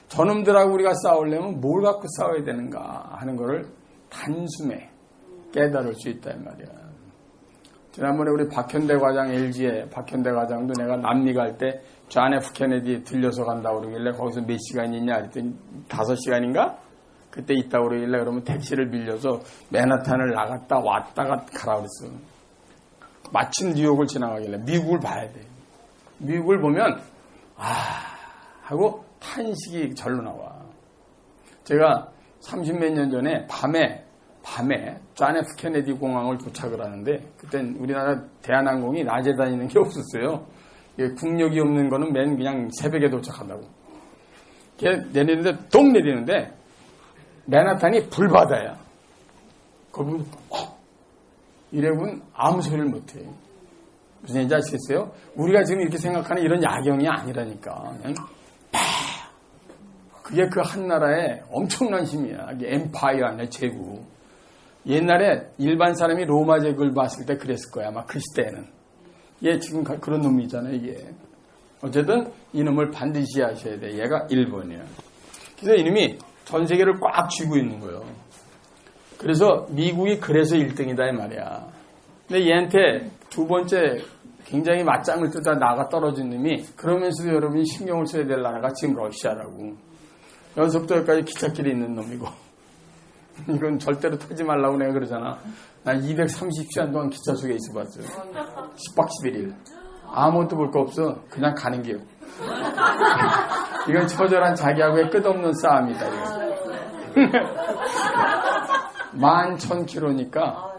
저놈들하고 우리가 싸우려면 뭘 갖고 싸워야 되는가 하는 거를 단숨에 깨달을 수 있다 이 말이야. 지난번에 우리 박현대 과장 LG에 박현대 과장도 내가 남미 갈 때 존 F 케네디 들려서 간다고 그러길래 거기서 몇 시간 있냐 그랬더니 5시간인가? 그때 있다고 그러길래 그러면 택시를 빌려서 맨하탄을 나갔다 왔다가 가라 그랬어. 마침 뉴욕을 지나가길래 미국을 봐야 돼. 미국을 보면 하고 탄식이 절로 나와. 제가 30몇 년 전에 밤에 밤에 존 F 케네디 공항을 도착을 하는데 그땐 우리나라 대한항공이 낮에 다니는 게 없었어요. 국력이 없는 거는 맨 그냥 새벽에 도착한다고. 내리는데 똥 내리는데 맨하탄이 불바다야. 거기 이래군 아무 소리를 못해. 무슨 얘기인지 아시겠어요? 우리가 지금 이렇게 생각하는 이런 야경이 아니라니까. 그냥 그게 그 한 나라의 엄청난 힘이야. 이게 엠파이어 아니야, 제국. 옛날에 일반 사람이 로마 제국을 봤을 때 그랬을 거야. 아마 그 시대에는. 얘 지금 그런 놈이잖아요, 이게. 어쨌든 이놈을 반드시 아셔야 돼. 얘가 1번이야. 그래서 이놈이 전 세계를 꽉 쥐고 있는 거예요. 그래서 미국이 그래서 1등이다 이 말이야. 근데 얘한테 두 번째 굉장히 맞짱을 뜨다 나가 떨어진 놈이 그러면서도 여러분이 신경을 써야 될 나라가 지금 러시아라고. 여기서부터 여기까지 기찻길이 있는 놈이고. 이건 절대로 타지 말라고 내가 그러잖아. 난 230시간 동안 기차 속에 있어봤어요. 10박 11일. 아무것도 볼 거 없어. 그냥 가는 게요. 이건 처절한 자기하고의 끝없는 싸움이다. 이거. 11,000km니까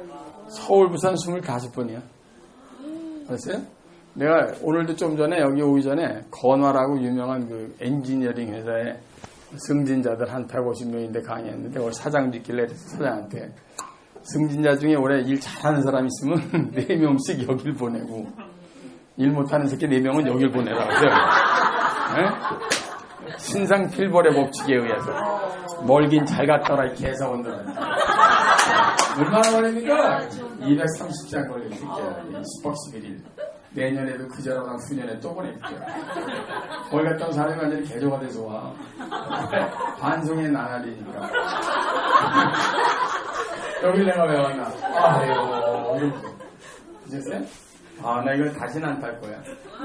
서울, 부산 25번이야. 알았어요? 내가 오늘도 좀 전에 여기 오기 전에 건화라고 유명한 그 엔지니어링 회사에 승진자들 한 150명인데 강의했는데 오늘 사장 짓길래 사장한테 승진자 중에 올해 일 잘하는 사람 있으면 4명씩 여길 보내고 일 못하는 새끼 4명은 여길 보내라고 해서 신상 필벌의 법칙에 의해서 멀긴 잘 갔더라 이 개사원들한테. 얼마나 걸립니까? 230시간 걸릴 수 있게 10박 11일. 내년에도 그저랑 후년에 또 보낼게요. 거기 갔다 온 사람이 완전히 개조가 돼서 와. 반송의 나날이니까. 여기 내가 왜 왔나? 아유, 이제어요? 나 이걸 다시는 안 탈 거야.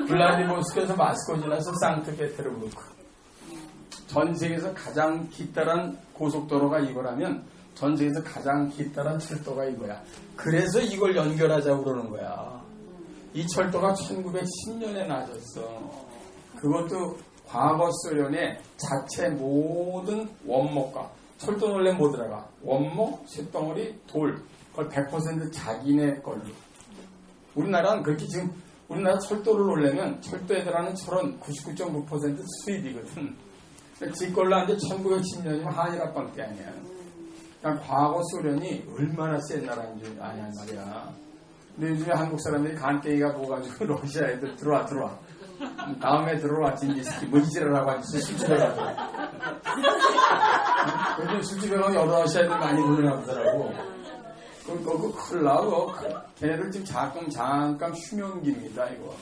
블라디보스크에서 마스코 지나서 상트페테르부르크. 전 세계에서 가장 깊다란 고속도로가 이거라면 전 세계에서 가장 깊다란 철도가 이거야. 그래서 이걸 연결하자고 그러는 거야. 이 철도가 1910년에 나졌어. 그것도 과거 소련의 자체 모든 원목과 철도는 원래 뭐 들어가? 원목, 쇳덩어리, 돌. 그걸 100% 자기네 걸로. 우리나라는 그렇게 지금 우리나라 철도를 놓으려면 철도에 들어가는 철은 99.9% 수입이거든. 지 걸로 한 게 1910년이면 한일합방 때 아니야. 그러니까 과거 소련이 얼마나 센 나라인 줄 아냐 말이야. 근데 요즘에 한국 사람들이 간땡이가 보가지고 러시아 애들 들어와. 다음에 들어와 진지스키 뭐 이지라라고 하지 술집에 가서. 요즘 술집에 가면 여러 러시아 애들 많이 놀러나보더라고. 그거 큰일 나고 걔네들 지금 잠깐 휴명기입니다 이거.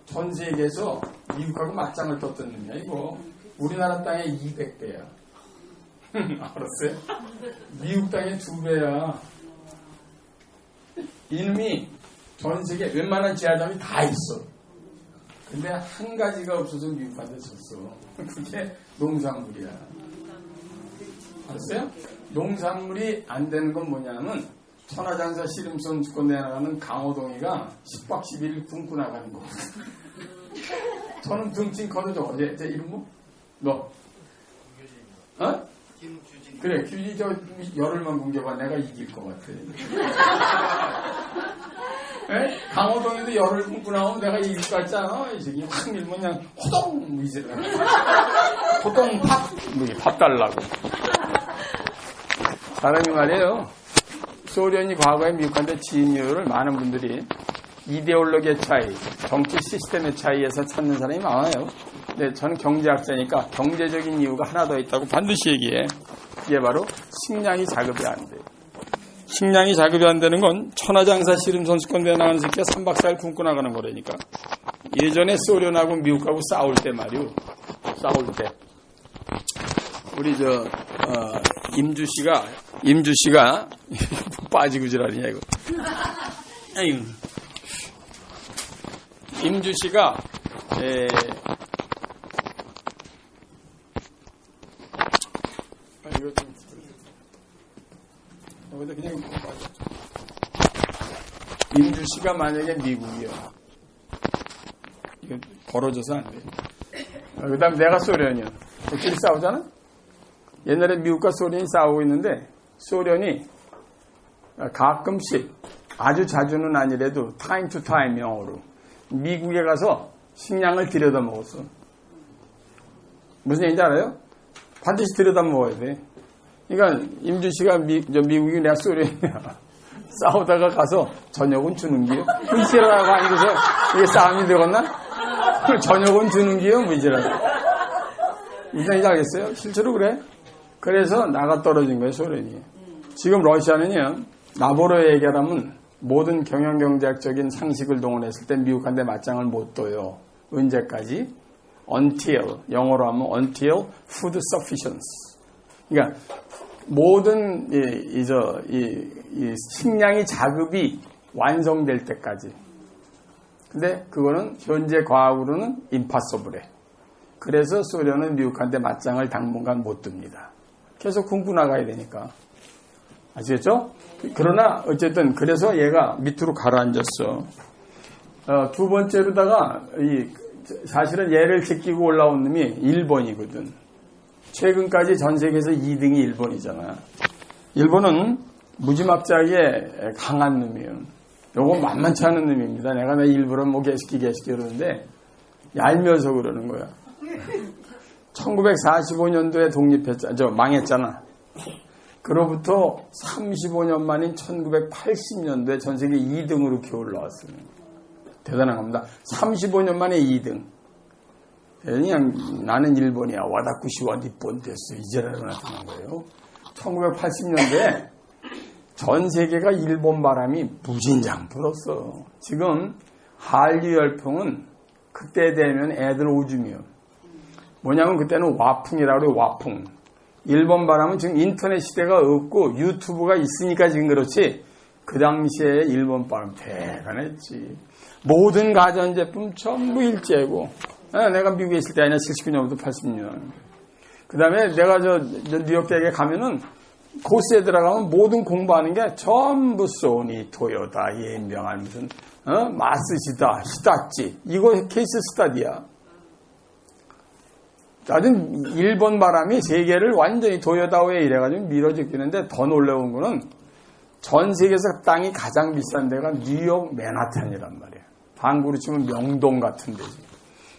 전 세계에서 미국하고 맞짱을 떴던 놈이야 이거. 우리나라 땅의 200배야. 알았어요? 미국 땅의 2배야. 이놈이 전 세계 웬만한 지하장이 다 있어. 근데 한 가지가 없어서 미국한테 졌어. 그게 농산물이야. 알았어요? 농산물이 안 되는 건 뭐냐면 천하장사 씨름선 주권 내나가는 강호동이가 10박 11일 굶고 나가는 거. 저는 등짐 커져. 제 이름 뭐? 너? 어? 그래, 규지 열흘만 굶겨봐. 내가 이길 것 같아. 에? 강호동이도 열흘 굶고 나오면 내가 이길 것 같지 않아? 이 새끼 확 밀면 그냥 호동! 이지라. 호동 밥! 밥 달라고. 사람이 말이에요. 소련이 과거에 미국한테 진 이유를 많은 분들이 이데올로기의 차이, 정치 시스템의 차이에서 찾는 사람이 많아요. 근데 저는 경제학자니까 경제적인 이유가 하나 더 있다고 반드시 얘기해. 이게 바로 식량이 자급이 안 돼. 식량이 자급이 안 되는 건 천하장사 씨름 선수권대회 나가는 새끼가 3박 4일 굶고 나가는 거라니까. 예전에 소련하고 미국하고 싸울 때 말이오. 싸울 때. 우리 임주 씨가 빠지고 지랄이냐 이거. 아유. 임주 씨가 이거 좀 여기다 그냥 임주 씨가 만약에 미국이야. 이거 벌어져서 안 돼. 그 다음 내가 소련이야. 둘이 싸우잖아? 옛날에 미국과 소련이 싸우고 있는데 소련이 가끔씩 아주 자주는 아니래도 타임 투 타임 영어로 미국에 가서 식량을 들여다 먹었어. 무슨 얘기인지 알아요? 반드시 들여다 먹어야 돼. 그러니까 임주 씨가 미국이 내가 소련이야. 싸우다가 가서 저녁은 주는 기요? 이지라고 앉아서 이게 싸움이 되겠나? 저녁은 주는 기요? 뭐 이지라고. 무슨 얘기인지 알겠어요? 실제로 그래. 그래서 나가 떨어진 거예요, 소련이. 지금 러시아는요, 나보로 얘기하면 모든 경영경제학적인 상식을 동원했을 때 미국한테 맞짱을 못 둬요. 언제까지? Until, 영어로 하면 until food sufficiency. 그러니까 모든 이 식량이 자급이 완성될 때까지. 근데 그거는 현재 과학으로는 impossible해. 그래서 소련은 미국한테 맞짱을 당분간 못 듭니다. 계속 굶고 나가야 되니까. 아시겠죠? 그러나 어쨌든 그래서 얘가 밑으로 가라앉았어. 두 번째로다가 사실은 얘를 제끼고 올라온 놈이 일본이거든. 최근까지 전 세계에서 2등이 일본이잖아. 일본은 무지막지하게 강한 놈이에요. 요거 만만치 않은 놈입니다. 내가 일부러 뭐 개시키 그러는데 얄미워서 그러는 거야. 1945년도에 독립했잖아. 망했잖아. 그로부터 35년 만인 1980년도에 전 세계 2등으로 기어올라왔어요. 대단한 겁니다. 35년 만에 2등. 그냥 나는 일본이야. 와다쿠시와 니폰 됐어. 이제라도 나타난 거예요. 1980년도에 전 세계가 일본 바람이 무진장 불었어. 지금 한류 열풍은 그때 되면 애들 오줌이요. 뭐냐면 그때는 와풍이라고 그래요. 와풍. 일본 바람은 지금 인터넷 시대가 없고 유튜브가 있으니까 지금 그렇지. 그 당시에 일본 바람 대단했지. 모든 가전제품 전부 일제고. 내가 미국에 있을 때 아니라 79년부터 80년. 그 다음에 내가 뉴욕 대학에 가면은 코스에 들어가면 모든 공부하는 게 전부 소니, 토요타, 예인병알 무슨 마스시다, 히타치 이거 케이스 스타디야. 하여튼 일본 바람이 세계를 완전히 도요다오에 이래가지고 밀어제끼는데 더 놀라운 거는 전 세계에서 땅이 가장 비싼 데가 뉴욕 맨하탄이란 말이야. 한국으로 치면 명동 같은 데지.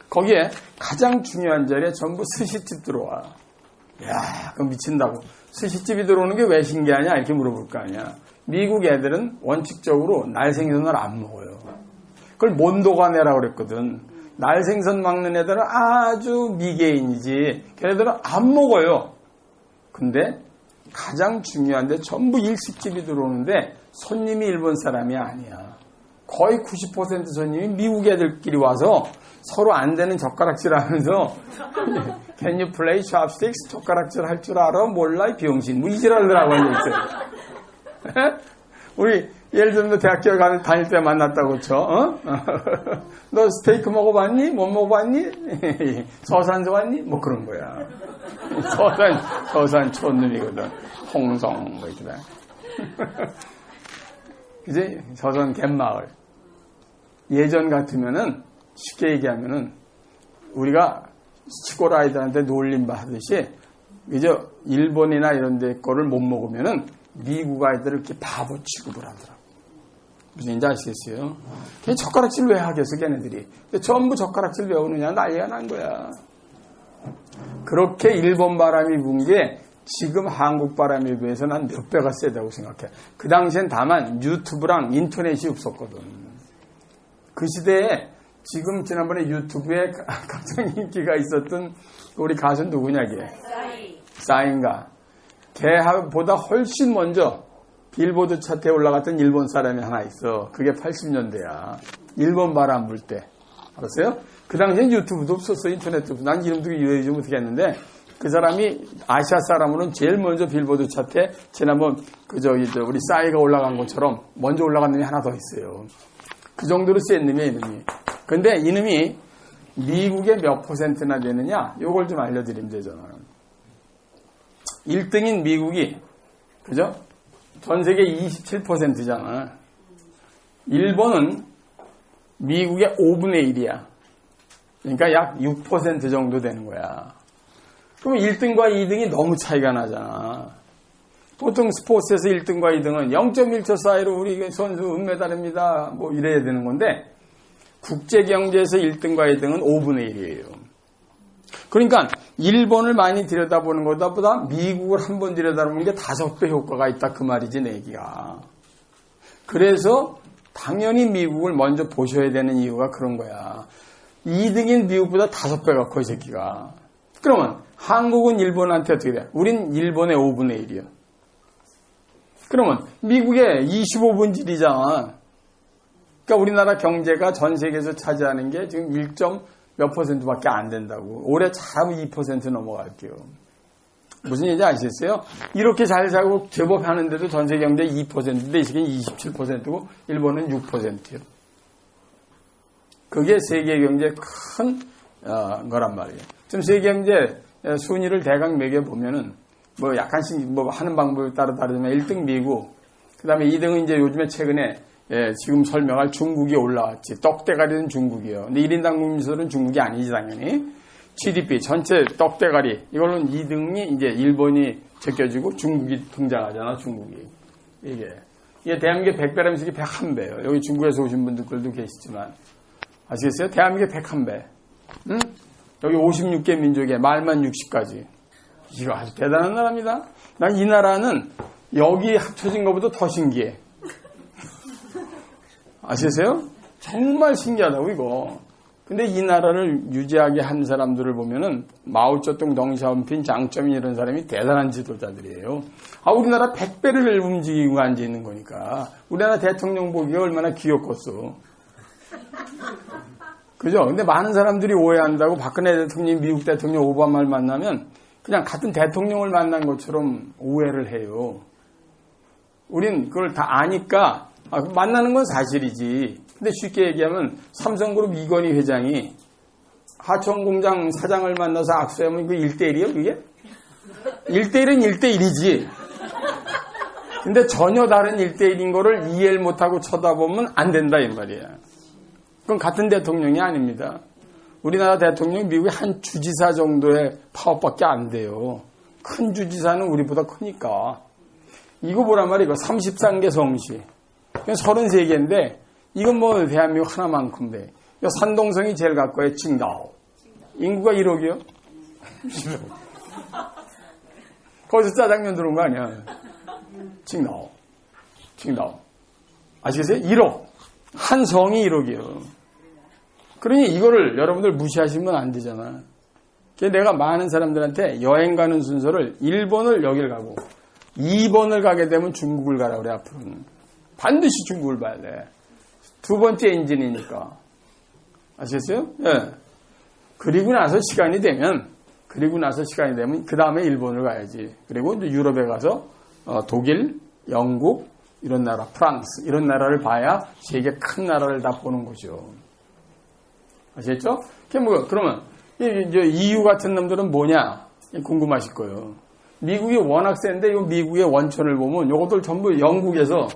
거기에 가장 중요한 자리에 전부 스시집 들어와. 야, 그거 미친다고. 스시집이 들어오는 게 왜 신기하냐 이렇게 물어볼 거 아니야. 미국 애들은 원칙적으로 날생선을 안 먹어요. 그걸 몬도가네라고 그랬거든. 날생선 먹는 애들은 아주 미개인이지. 걔네들은 안 먹어요. 근데 가장 중요한데 전부 일식집이 들어오는데 손님이 일본 사람이 아니야. 거의 90% 손님이 미국 애들끼리 와서 서로 안 되는 젓가락질 하면서 Can you play chopsticks? 젓가락질 할 줄 알아? 몰라? 이 병신. 뭐 이지랄들하고 앉아있어요. 우리 예를 들면 대학교 다닐 때 만났다고 쳐. 너 스테이크 먹어봤니? 못 먹어봤니? 서산서 왔니? 뭐 그런 거야. 서산 촌놈이거든. 홍성 뭐 이렇게. 그지? 서산 갯마을. 예전 같으면은 쉽게 얘기하면은 우리가 시골 아이들한테 놀림 받듯이 이제 일본이나 이런 데 거를 못 먹으면은 미국 아이들을 이렇게 바보 취급을 하더라고. 무슨 얘기인지 아시겠어요? 걔 젓가락질 왜 하겠어, 걔네들이. 근데 전부 젓가락질 왜 오느냐, 난리가 난 거야. 그렇게 일본 바람이 분 게 지금 한국 바람에 비해서 난 몇 배가 세다고 생각해. 그 당시엔 다만 유튜브랑 인터넷이 없었거든. 그 시대에 지금 지난번에 유튜브에 가장 인기가 있었던 우리 가수 누구냐, 걔? 싸인가. 걔보다 훨씬 먼저 빌보드 차트에 올라갔던 일본 사람이 하나 있어. 그게 80년대야. 일본 바람 불 때. 알았어요? 그 당시엔 유튜브도 없었어. 인터넷도 없어. 난 이름도 유해지 못하겠는데 그 사람이 아시아 사람으로는 제일 먼저 빌보드 차트에 지난번 우리 싸이가 올라간 것처럼 먼저 올라간 놈이 하나 더 있어요. 그 정도로 센 놈이야, 이놈이. 근데 이놈이 미국의 몇 %나 되느냐? 요걸 좀 알려드리면 되잖아요. 1등인 미국이, 그죠? 전 세계 27%잖아. 일본은 미국의 5분의 1이야. 그러니까 약 6% 정도 되는 거야. 그럼 1등과 2등이 너무 차이가 나잖아. 보통 스포츠에서 1등과 2등은 0.1초 사이로 우리 선수 은메달입니다. 뭐 이래야 되는 건데 국제경제에서 1등과 2등은 5분의 1이에요. 그러니까 일본을 많이 들여다보는 것보다 미국을 한번 들여다보는 게 5배 효과가 있다 그 말이지 내 얘기가. 그래서 당연히 미국을 먼저 보셔야 되는 이유가 그런 거야. 2등인 미국보다 5배가 커 이 새끼가. 그러면 한국은 일본한테 어떻게 돼? 우린 일본의 5분의 1이야. 그러면 미국의 25분질이잖아. 그러니까 우리나라 경제가 전 세계에서 차지하는 게 지금 1점 몇 %밖에 안 된다고. 올해 잘하면 2% 넘어갈게요. 무슨 얘기인지 아시겠어요? 이렇게 잘 살고 제법 하는데도 전 세계 경제 2%인데 이 시기는 27%고 일본은 6%예요. 그게 세계 경제의 큰 거란 말이에요. 지금 세계 경제 순위를 대강 매겨보면은 뭐 약간씩 뭐 하는 방법에 따라 다르지만 1등 미국, 그 다음에 2등은 이제 요즘에 최근에 지금 설명할 중국이 올라왔지. 떡대가리는 중국이에요. 근데 1인당 국민소득은 중국이 아니지, 당연히. GDP, 전체 떡대가리. 이걸로는 2등이 이제 일본이 제껴지고 중국이 등장하잖아, 중국이. 이게 대한민국의 100배라면서 이게 101배예요. 여기 중국에서 오신 분들도 계시지만. 아시겠어요? 대한민국의 101배. 응? 여기 56개 민족에 말만 60가지. 이거 아주 대단한 나라입니다. 난 이 나라는 여기 합쳐진 것보다 더 신기해. 아시겠어요? 정말 신기하다고 이거. 근데 이 나라를 유지하게 한 사람들을 보면은 마오쩌둥, 덩샤오핑, 장쩌민 이런 사람이 대단한 지도자들이에요. 우리나라 100배를 움직이고 앉아 있는 거니까. 우리나라 대통령 보기가 얼마나 귀엽겠어. 그죠? 근데 많은 사람들이 오해한다고 박근혜 대통령이 미국 대통령 오바마를 만나면 그냥 같은 대통령을 만난 것처럼 오해를 해요. 우린 그걸 다 아니까 만나는 건 사실이지. 근데 쉽게 얘기하면 삼성그룹 이건희 회장이 하청공장 사장을 만나서 악수하면 그 1대1이에요, 그게? 1대1은 1대1이지. 근데 전혀 다른 1대1인 거를 이해를 못하고 쳐다보면 안 된다, 이 말이야. 그건 같은 대통령이 아닙니다. 우리나라 대통령이 미국의 한 주지사 정도의 파워밖에 안 돼요. 큰 주지사는 우리보다 크니까. 이거 보란 말이야, 이거 33개 성시. 33개인데, 이건 뭐 대한민국 하나만큼 돼. 산동성이 제일 가까워요, 칭다오. 인구가 1억이요? 거기서 짜장면 들어온 거 아니야. 칭다오. 아시겠어요? 1억. 한 성이 1억이에요. 그러니 이거를 여러분들 무시하시면 안 되잖아. 그래서 내가 많은 사람들한테 여행 가는 순서를 1번을 여길 가고 2번을 가게 되면 중국을 가라 그래, 앞으로는. 반드시 중국을 봐야 돼. 두 번째 엔진이니까. 아시겠어요? 예. 그리고 나서 시간이 되면 그 다음에 일본을 가야지. 그리고 이제 유럽에 가서 독일, 영국, 이런 나라, 프랑스, 이런 나라를 봐야 세계 큰 나라를 다 보는 거죠. 아시겠죠? 그러면 이제 EU 같은 놈들은 뭐냐? 궁금하실 거예요. 미국이 워낙 센데 이 미국의 원천을 보면 이것들 전부 영국에서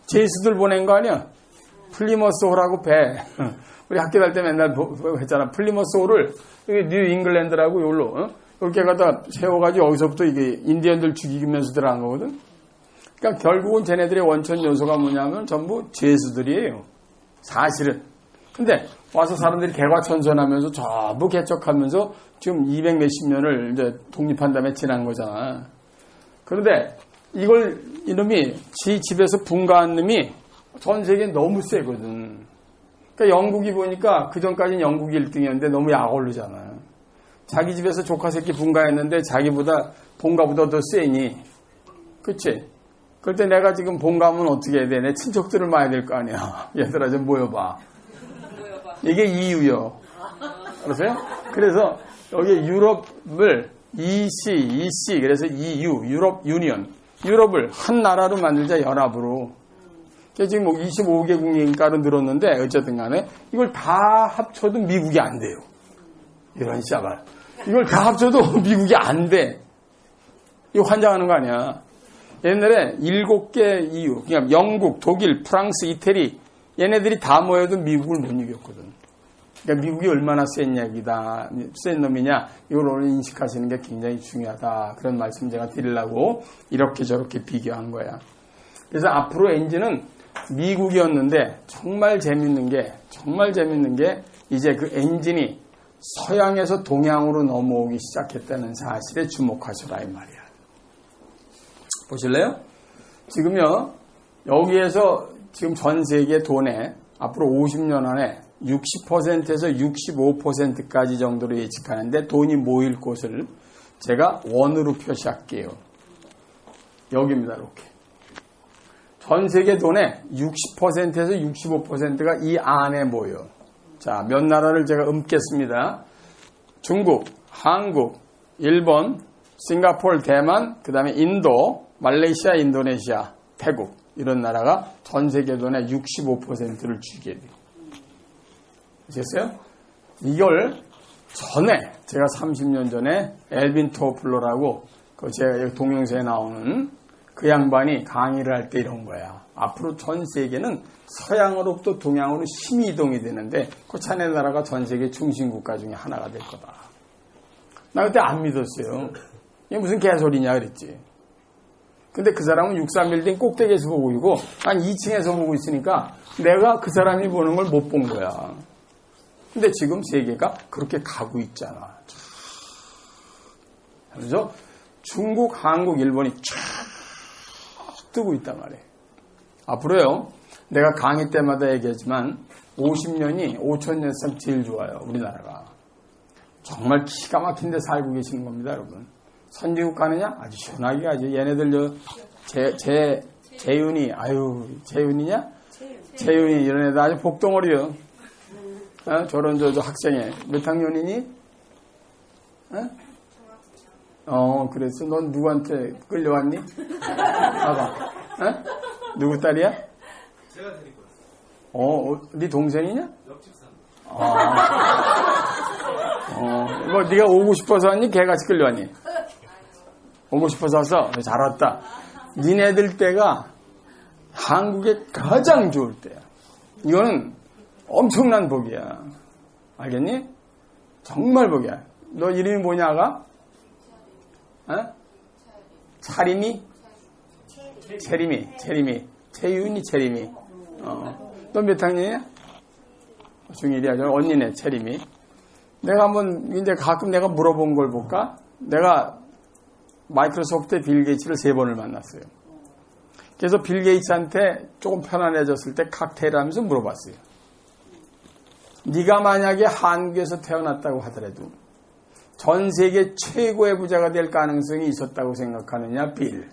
제수들 보낸 거 아니야? 플리머스 호라고 배. 우리 학교 갈 때 맨날 했잖아. 플리머스 호를 뉴 잉글랜드라고 여기로 이렇게 갖다 세워가지고 여기서부터 이게 인디언들 죽이면서 들어간 거거든. 그러니까 결국은 쟤네들의 원천 요소가 뭐냐면 전부 제수들이에요. 사실은. 근데 와서 사람들이 개과천선하면서 전부 개척하면서 지금 200 몇십 년을 이제 독립한 다음에 지난 거잖아. 그런데 이걸 이놈이 지 집에서 분가한 놈이 전 세계에 너무 세거든. 그러니까 영국이 보니까 그 전까지는 영국이 1등이었는데 너무 약올르잖아. 자기 집에서 조카 새끼 분가했는데 자기보다 본가보다 더 세니. 그치? 그럴 때 내가 지금 본가면 어떻게 해야 돼? 내 친척들을 봐야 될 거 아니야. 얘들아 좀 모여봐. 이게 EU요. 알았어요? 그래서 여기 유럽을 EC 그래서 EU, 유럽 유니언. 유럽을 한 나라로 만들자, 연합으로. 지금 뭐 25개국인가로 늘었는데 어쨌든 간에 이걸 다 합쳐도 미국이 안 돼요. 이런 씨발. 이걸 다 합쳐도 미국이 안 돼. 이거 환장하는 거 아니야. 옛날에 7개 EU, 그냥 영국, 독일, 프랑스, 이태리 얘네들이 다 모여도 미국을 못 이겼거든. 그러니까 미국이 얼마나 센 놈이냐, 이걸 오늘 인식하시는 게 굉장히 중요하다. 그런 말씀 제가 드리려고 이렇게 저렇게 비교한 거야. 그래서 앞으로 엔진은 미국이었는데 정말 재밌는 게 이제 그 엔진이 서양에서 동양으로 넘어오기 시작했다는 사실에 주목하셔라 이 말이야. 보실래요? 지금요, 여기에서 지금 전 세계 돈의 앞으로 50년 안에 60%에서 65%까지 정도로 예측하는데 돈이 모일 곳을 제가 원으로 표시할게요. 여기입니다. 이렇게. 전 세계 돈의 60%에서 65%가 이 안에 모여. 자, 몇 나라를 제가 읊겠습니다. 중국, 한국, 일본, 싱가포르, 대만, 그 다음에 인도, 말레이시아, 인도네시아, 태국 이런 나라가 전 세계 돈의 65%를 쥐게 돼요. 아시겠어요? 이걸 전에 제가 30년 전에 엘빈 토플러라고 그 제가 여기 동영상에 나오는 그 양반이 강의를 할 때 이런 거야. 앞으로 전 세계는 서양으로부터 동양으로 힘이 이동이 되는데 그 자네 나라가 전 세계 중심 국가 중에 하나가 될 거다. 나 그때 안 믿었어요. 이게 무슨 개소리냐 그랬지. 근데 그 사람은 63빌딩 꼭대기에서 보고 있고 난 2층에서 보고 있으니까 내가 그 사람이 보는 걸 못 본 거야. 근데 지금 세계가 그렇게 가고 있잖아. 그래서 중국, 한국, 일본이 쫙 뜨고 있단 말이에요. 앞으로요, 내가 강의 때마다 얘기하지만 50년이 5000년 상 제일 좋아요. 우리나라가. 정말 기가 막힌 데 살고 계시는 겁니다, 여러분. 선진국 가느냐? 아주 시원하게 가지. 얘네들 재윤이, 재윤이냐? 재윤이 이런 애들 아주 복덩어리요. 저런 학생회. 몇 학년이니? 그래서 넌 누구한테 끌려왔니? 봐봐. 누구 딸이야? 제가 데리고 왔어요. 네 동생이냐? 옆집 사는. 뭐 네가 오고 싶어서 왔니? 걔같이 끌려왔니? 오고 싶어서 왔어? 잘 왔다. 니네들 때가 한국에 가장 좋을 때야. 이거는 엄청난 복이야. 알겠니? 정말 복이야. 너 이름이 뭐냐가? 차림이? 체림이. 채윤이, 체림이. 너 몇 학년이야? 중1이야. 저 언니네, 체림이. 내가 한번, 이제 가끔 내가 물어본 걸 볼까? 내가 마이크로소프트의 빌 게이츠를 3번을 만났어요. 그래서 빌 게이츠한테 조금 편안해졌을 때 칵테일 하면서 물어봤어요. 네가 만약에 한국에서 태어났다고 하더라도 전 세계 최고의 부자가 될 가능성이 있었다고 생각하느냐, 빌?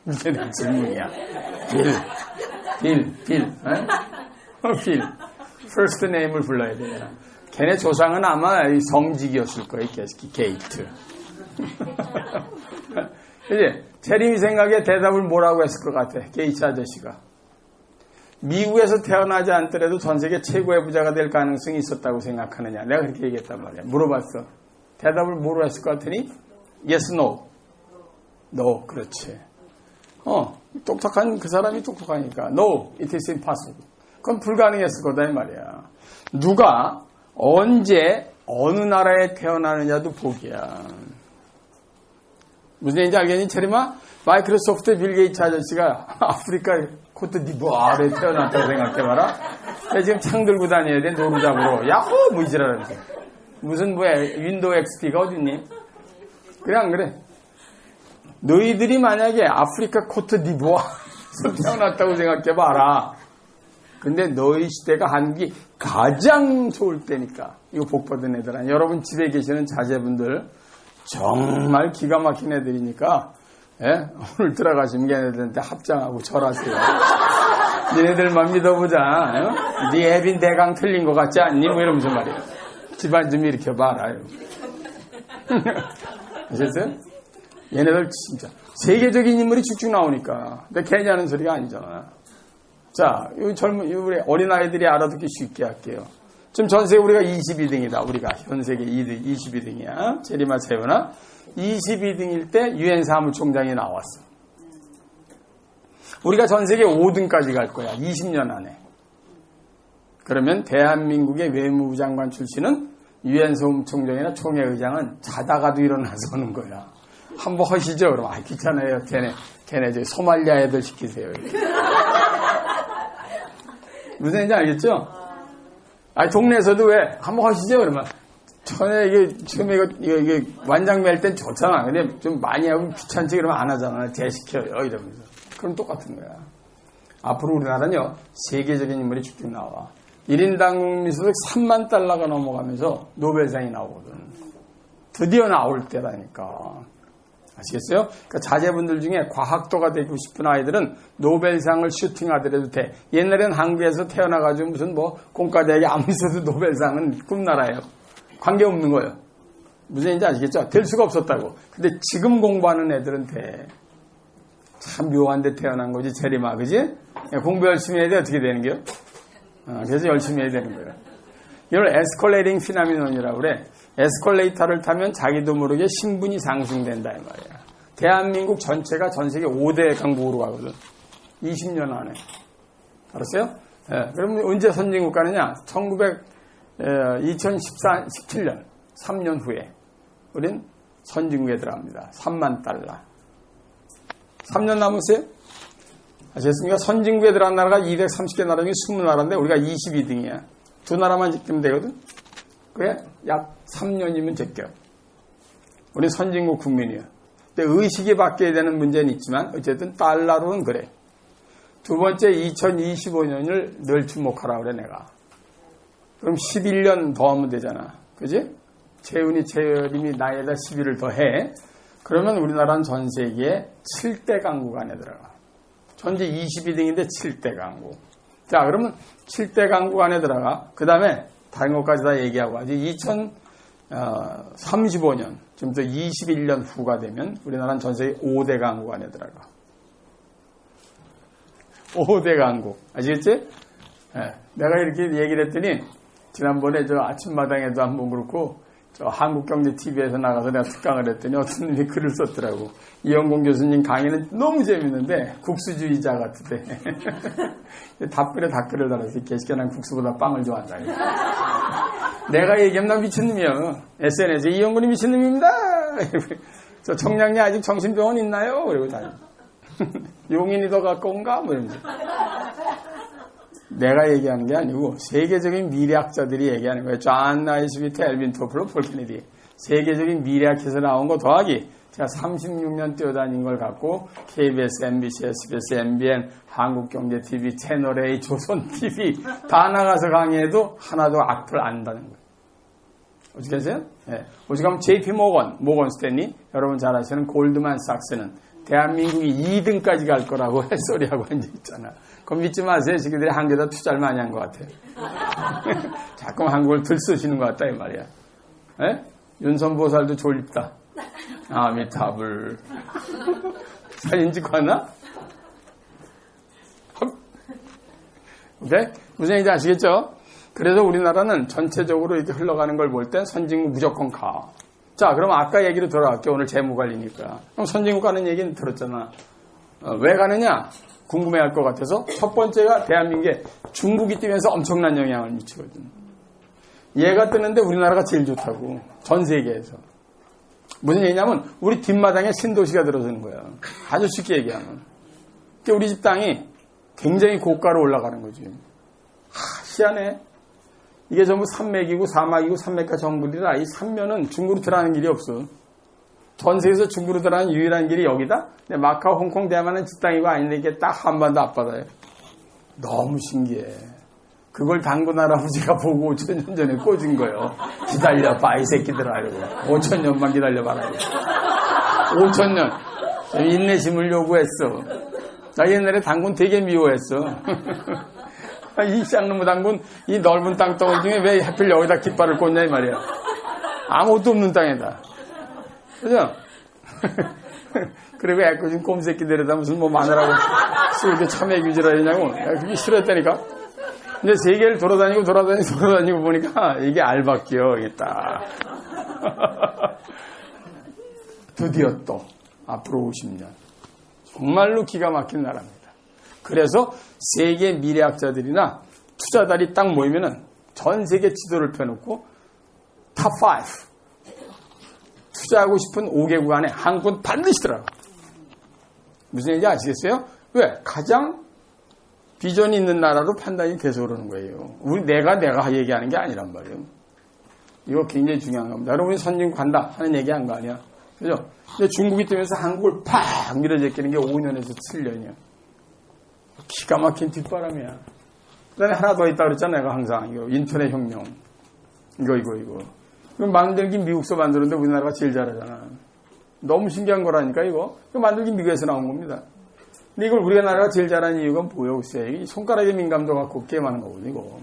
이게 내 질문이야. 빌. first name을 불러야 되잖아. 걔네 조상은 아마 성직이었을 거예요, 게이트. 이제 체림이 생각에 대답을 뭐라고 했을 것 같아, 게이츠 아저씨가. 미국에서 태어나지 않더라도 전 세계 최고의 부자가 될 가능성이 있었다고 생각하느냐. 내가 그렇게 얘기했단 말이야. 물어봤어. 대답을 뭐로 했을 것 같으니? Yes, no. No, 그렇지. 똑똑한 그 사람이 똑똑하니까. No, it is impossible. 그건 불가능했을 거다 이 말이야. 누가 언제 어느 나라에 태어나느냐도 복이야. 무슨 얘기인지 알겠니, 체리마? 마이크로소프트 빌 게이츠 아저씨가 아프리카 코트디부아르에 태어났다고 생각해봐라. 지금 창 들고 다녀야 돼, 노루잡으로. 야호! 뭐 이지라면서. 무슨 윈도우 XP가 어딨니? 그래, 안 그래? 너희들이 만약에 아프리카 코트디부아르에서 태어났다고 생각해봐라. 근데 너희 시대가 한국이 가장 좋을 때니까. 이거 복 받은 애들 아니야. 여러분 집에 계시는 자제분들 정말 기가 막힌 애들이니까 오늘 들어가시면 걔네들한테 합장하고 절하세요. 니네들만 믿어보자. 네 애빈 대강 틀린 것 같지 않니? 뭐 이러면서 말이에요. 집안 좀 일으켜봐라. 아셨어요? 얘네들 진짜 세계적인 인물이 쭉쭉 나오니까. 근데 괜히 하는 소리가 아니잖아. 자, 우리 어린아이들이 알아듣기 쉽게 할게요. 지금 전 세계 우리가 22등이다. 우리가 현 세계 22등이야. 체리마 채우나 22등일 때 유엔 사무총장이 나왔어. 우리가 전 세계 5등까지 갈 거야. 20년 안에. 그러면 대한민국의 외무부 장관 출신은 유엔 소음총장이나 총회의장은 자다가도 일어나서 하는 거야. 한번 하시죠. 그럼 귀찮아요. 걔네 저기 소말리아 애들 시키세요. 무슨 얘기인지 알겠죠? 동네에서도 왜 한번 하시죠. 그러면 전에 이게 처음에 이게 완장 맬 땐 좋잖아. 근데 좀 많이 하고 귀찮지 그러면 안 하잖아. 대시켜요 이러면서. 그럼 똑같은 거야. 앞으로 우리나라는요 세계적인 인물이 쭉쭉 나와. 1인당 국민소득 3만 달러가 넘어가면서 노벨상이 나오거든. 드디어 나올 때라니까. 아시겠어요? 그러니까 자제분들 중에 과학도가 되고 싶은 아이들은 노벨상을 슈팅하더라도 돼. 옛날에는 한국에서 태어나가지고 무슨 공과대학에 아무 있어도 노벨상은 꿈나라예요. 관계없는 거예요. 무슨 얘기인지 아시겠죠? 될 수가 없었다고. 근데 지금 공부하는 애들은 돼. 참 묘한데 태어난 거지, 재리마, 그지? 공부 열심히 해야 돼, 어떻게 되는 게요? 그래서 열심히 해야 되는 거예요. 이걸 에스컬레이팅 피나미논이라고 그래. 에스컬레이터를 타면 자기도 모르게 신분이 상승된다, 이 말이야. 대한민국 전체가 전 세계 5대 강국으로 가거든. 20년 안에. 알았어요? 예, 그럼 언제 선진국 가느냐? 2017년, 3년 후에, 우린 선진국에 들어갑니다. 3만 달러. 3년 남았어요? 아시겠습니까? 선진국에 들어간 나라가 230개 나라 중에 20나라인데 우리가 22등이야. 두 나라만 지키면 되거든? 그게 약 3년이면 제껴. 우린 선진국 국민이야. 근데 의식이 바뀌어야 되는 문제는 있지만 어쨌든 달러로는 그래. 두 번째 2025년을 늘 주목하라 그래 내가. 그럼 11년 더 하면 되잖아. 그지? 재훈이 재열임이 나이에다 11을 더 해. 그러면 우리나라는 전 세계에 7대 강국 안에 들어가. 전체 22등인데 7대 강국. 자, 그러면 7대 강국 안에 들어가. 그 다음에 다른 것까지 다 얘기하고 아직 2035년, 좀 더 21년 후가 되면 우리나라는 전 세계 5대 강국 안에 들어가. 5대 강국. 아시겠지? 네. 내가 이렇게 얘기를 했더니 지난번에 저 아침마당에도 한번 그렇고 저 한국경제TV에서 나가서 내가 특강을 했더니 어떤 놈이 글을 썼더라고. 이영공 교수님 강의는 너무 재밌는데 국수주의자 같은데 답글에 댓글을 달아서 개시켜 난 국수보다 빵을 좋아한다. 내가 얘기하면 난 미친놈이야. SNS에 이영공이 미친놈입니다. 저 청량리 아직 정신병원 있나요? 그리고 다니 용인이 더 가까운가? 뭐 이러면서. 내가 얘기하는 게 아니고 세계적인 미래학자들이 얘기하는 거예요. 존 나이스미트, 엘빈 토플러, 폴 케네디. 세계적인 미래학에서 나온 거 더하기 제가 36년 뛰어다닌 걸 갖고 KBS, MBC, SBS, MBN, 한국경제TV, 채널A, 조선TV 다 나가서 강의해도 하나도 악플 안 다는 거예요. 어떻게 하세요? 네. 오직 하면 JP 모건 스탠리, 여러분 잘 아시는 골드만삭스는 대한민국이 2등까지 갈 거라고 햇소리하고 앉아있잖아. 그럼 믿지 마세요. 지금들이 한국에다 투자를 많이 한 것 같아요. 자꾸 한국을 들쑤시는 것 같다 이 말이야. 에? 윤선보살도 졸립다. 아미타불. 사진 찍고 왔나? 오케이? 무슨 얘기인지 아시겠죠? 그래서 우리나라는 전체적으로 이렇게 흘러가는 걸 볼 땐 선진국 무조건 가. 자, 그럼 아까 얘기로 돌아갈게요. 오늘 재무 관리니까. 그럼 선진국 가는 얘기는 들었잖아. 왜 가느냐? 궁금해할 것 같아서 첫 번째가 대한민국에 중국이 뛰면서 엄청난 영향을 미치거든. 얘가 뜨는데 우리나라가 제일 좋다고. 전 세계에서. 무슨 얘기냐면 우리 뒷마당에 신도시가 들어서는 거야. 아주 쉽게 얘기하면. 그러니까 우리 집 땅이 굉장히 고가로 올라가는 거지. 희한해. 이게 전부 산맥이고 사막이고 산맥과 정글이라 이 산면은 중국으로 들어가는 길이 없어. 전 세계에서 중국으로 들어가는 유일한 길이 여기다. 근데 마카오, 홍콩, 대만은 지 땅이고 아닌데 이게 딱 한반도 앞바다예요. 너무 신기해. 그걸 당군 할아버지가 보고 5,000년 전에 꽂은 거예요. 기다려봐 이 새끼들아 이러고. 5,000년만 기다려봐라. 5,000년. 인내심을 요구했어. 나 옛날에 당군 되게 미워했어. 이 쌍놈의 당군 이 넓은 땅덩어리 중에 왜 하필 여기다 깃발을 꽂냐 이 말이야. 아무것도 없는 땅에다. 그죠? 그리고 애꿎은 꼼새끼들에다 무슨 마늘하고 술 참외 규지라 했냐고. 그게 싫었다니까. 근데 세계를 돌아다니고 보니까 이게 알바끼요 이게 딱. 드디어 또 앞으로 50년 정말로 기가 막힌 나라입니다. 그래서 세계 미래학자들이나 투자자들이 딱 모이면은 전 세계 지도를 펴놓고 탑 5 투자하고 싶은 5개국 안에 한국은 반드시 들어가. 무슨 얘기인지 아시겠어요? 왜? 가장 비전이 있는 나라로 판단이 돼서 그러는 거예요. 내가 얘기하는 게 아니란 말이에요. 이거 굉장히 중요한 겁니다. 여러분이 선진국 간다 하는 얘기 한 거 아니야. 그죠? 근데 중국이 뜨면서 한국을 팍 밀어제끼는 게 5년에서 7년이야. 기가 막힌 뒷바람이야. 그 다음에 하나 더 있다 그랬잖아, 내가 항상. 이거 인터넷 혁명. 이거. 그럼 만들기 미국서 만들었는데 우리나라가 제일 잘하잖아. 너무 신기한 거라니까, 이거. 만들기 미국에서 나온 겁니다. 근데 이걸 우리나라가 제일 잘하는 이유가 뭐예요, 글쎄. 손가락에 민감도가 갖고 게임하는 거거든, 이거.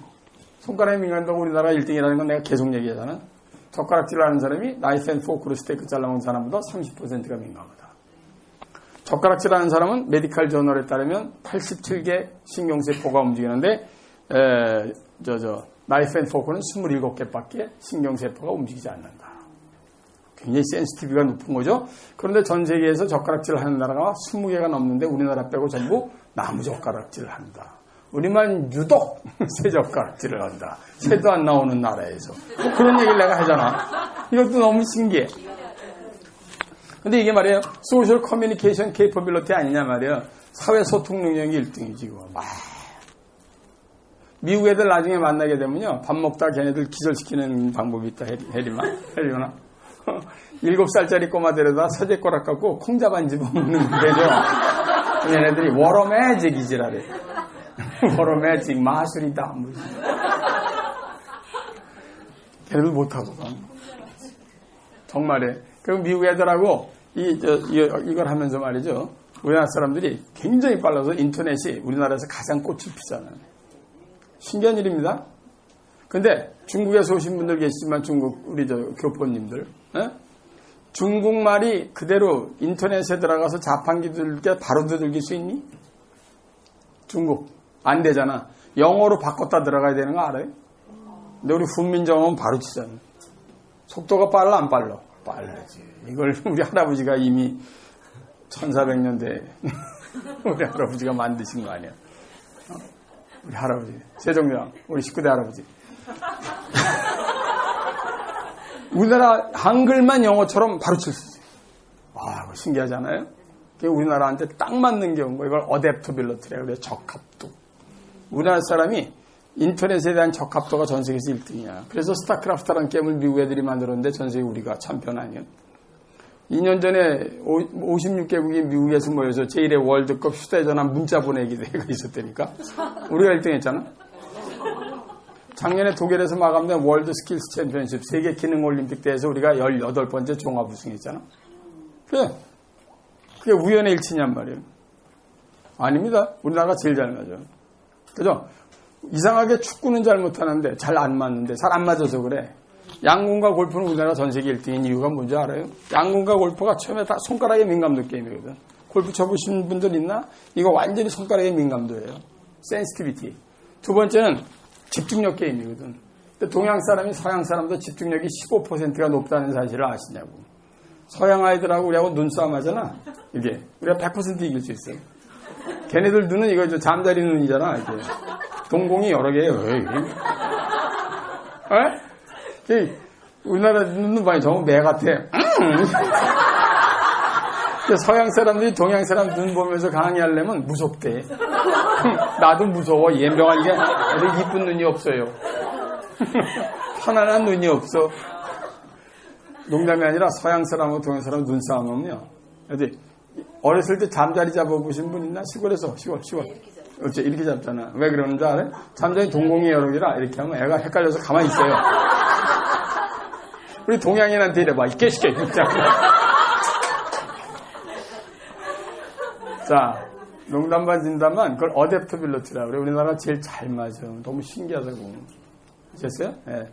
손가락에 민감도가 우리나라가 1등이라는 건 내가 계속 얘기하잖아. 젓가락질 하는 사람이 나이프 앤 포크로 스테이크 잘라먹는 사람보다 30%가 민감하다. 젓가락질 하는 사람은 메디컬 저널에 따르면 87개 신경세포가 움직이는데, 나이프 앤 포크는 27개밖에 신경세포가 움직이지 않는다. 굉장히 센시티비가 높은 거죠. 그런데 전 세계에서 젓가락질을 하는 나라가 20개가 넘는데 우리나라 빼고 전부 나무 젓가락질을 한다. 우리만 유독 새 젓가락질을 한다. 새도 안 나오는 나라에서. 그런 얘기를 내가 하잖아. 이것도 너무 신기해. 근데 이게 말이에요. 소셜 커뮤니케이션 케이퍼빌리티 아니냐 말이에요. 사회 소통 능력이 1등이지 이거. 미국 애들 나중에 만나게 되면요. 밥 먹다 걔네들 기절시키는 방법이 있다. 혜리나. 7살짜리 꼬마 데려다 서재꼬락 갖고 콩잡 안 집어먹는 거죠. 얘네들이 워러 매직이지라래. 워러 매직 마술이다. 걔네들 못하거든. 정말에. 그럼 미국 애들하고 이걸 하면서 말이죠. 우리나라 사람들이 굉장히 빨라서 인터넷이 우리나라에서 가장 꽃을 피잖아요. 신기한 일입니다. 근데 중국에서 오신 분들 계시지만 우리 교포님들, 중국말이 그대로 인터넷에 들어가서 자판기 들게 바로 두들길 수 있니? 중국 안 되잖아. 영어로 바꿨다 들어가야 되는 거 알아요? 근데 우리 훈민정음은 바로 치잖아. 속도가 빨라 안 빨라? 빨라지. 이걸 우리 할아버지가 이미 1400년대 우리 할아버지가 만드신 거 아니야. 우리 할아버지 세종대왕 우리 19대 할아버지. 우리나라 한글만 영어처럼 바로 칠 수 있어요. 와, 신기하지 않아요? 그게 우리나라한테 딱 맞는 게 온 거예요. 이걸 어댑터빌리티라고 그래요. 적합도. 우리나라 사람이 인터넷에 대한 적합도가 전 세계에서 1등이야. 그래서 스타크래프트라는 게임을 미국 애들이 만들었는데 전 세계 우리가 챔피언 아니에요. 2년 전에 56개국이 미국에서 모여서 제1회 월드컵 휴대전화 문자 보내기 대회가 있었다니까. 우리가 1등 했잖아. 작년에 독일에서 마감된 월드 스킬스 챔피언십 세계 기능 올림픽 대회에서 우리가 18번째 종합 우승했잖아. 그게 우연의 일치냔 말이에요. 아닙니다. 우리나라가 제일 잘 맞아요. 그죠? 이상하게 축구는 잘 못하는데 잘 안 맞는데 잘 안 맞아서 그래. 양궁과 골프는 우리나라 전 세계 1등인 이유가 뭔지 알아요? 양궁과 골프가 처음에 다 손가락에 민감도 게임이거든. 골프 쳐보신 분들 있나? 이거 완전히 손가락에 민감도예요. 센시티비티. 두 번째는 집중력 게임이거든. 근데 동양 사람이 서양 사람도 집중력이 15%가 높다는 사실을 아시냐고. 서양 아이들하고 우리하고 눈싸움 하잖아. 이게 우리가 100% 이길 수 있어요. 걔네들 눈은 이거 잠자리 눈이잖아. 이게. 동공이 여러 개예요. 우리나라 눈은 봐요. 저거 매 같아. 서양 사람들이 동양 사람 눈 보면서 강의하려면 무섭대. 나도 무서워. 연병하는 게 애들 이쁜 눈이 없어요. 편안한 눈이 없어. 농담이 아니라 서양 사람하고 동양 사람 눈싸움 하면요. 애들 어렸을 때 잠자리 잡아보신 분 있나? 시골에서 시골. 그렇지, 이렇게 잡잖아. 왜 그러는 줄 알아요? 잠자리 동공이 여러 개라 이렇게 하면 애가 헷갈려서 가만히 있어요. 우리 동양인한테 이래봐. 이 깨시게 진짜. 자, 농담 반 진담만 그걸 어댑터빌리티라고 그래. 우리나라가 제일 잘 맞아. 너무 신기하다고. 아셨어요? 네.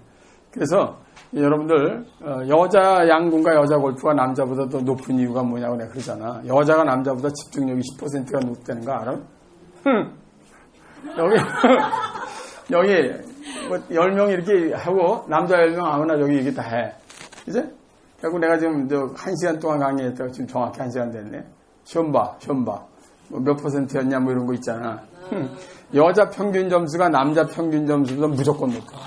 그래서 여러분들 여자 양궁과 여자 골프가 남자보다 더 높은 이유가 뭐냐고 내가 그러잖아. 여자가 남자보다 집중력이 10%가 높다는 거 알아? 여기 뭐 10명 이렇게 하고 남자 10명 아무나 여기 얘기 다 해. 이제? 그리고 내가 지금 1시간 동안 강의했다가 지금 정확히 1시간 됐네. 시험 봐. 몇 퍼센트였냐 뭐 이런 거 있잖아. 여자 평균 점수가 남자 평균 점수보다 무조건 높아.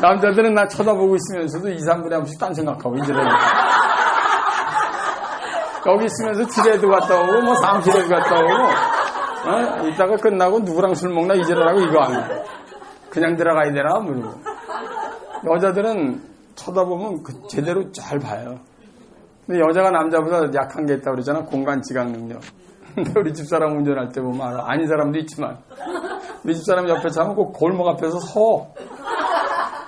남자들은 나 쳐다보고 있으면서도 2, 3분에 한 번씩 딴 생각하고 이제는 여기 있으면서 집에도 갔다 오고 뭐 사무실에도 갔다 오고 이따가 끝나고 누구랑 술 먹나 이제라고 이거 안 해. 그냥 들어가야 되나 뭐 이러고. 여자들은 쳐다보면 제대로 잘 봐요. 근데 여자가 남자보다 약한 게 있다고 그러잖아. 공간 지각 능력. 근데 우리 집사람 운전할 때 보면 알아. 아닌 사람도 있지만 우리 집사람 옆에 차면 꼭 골목 앞에서 서.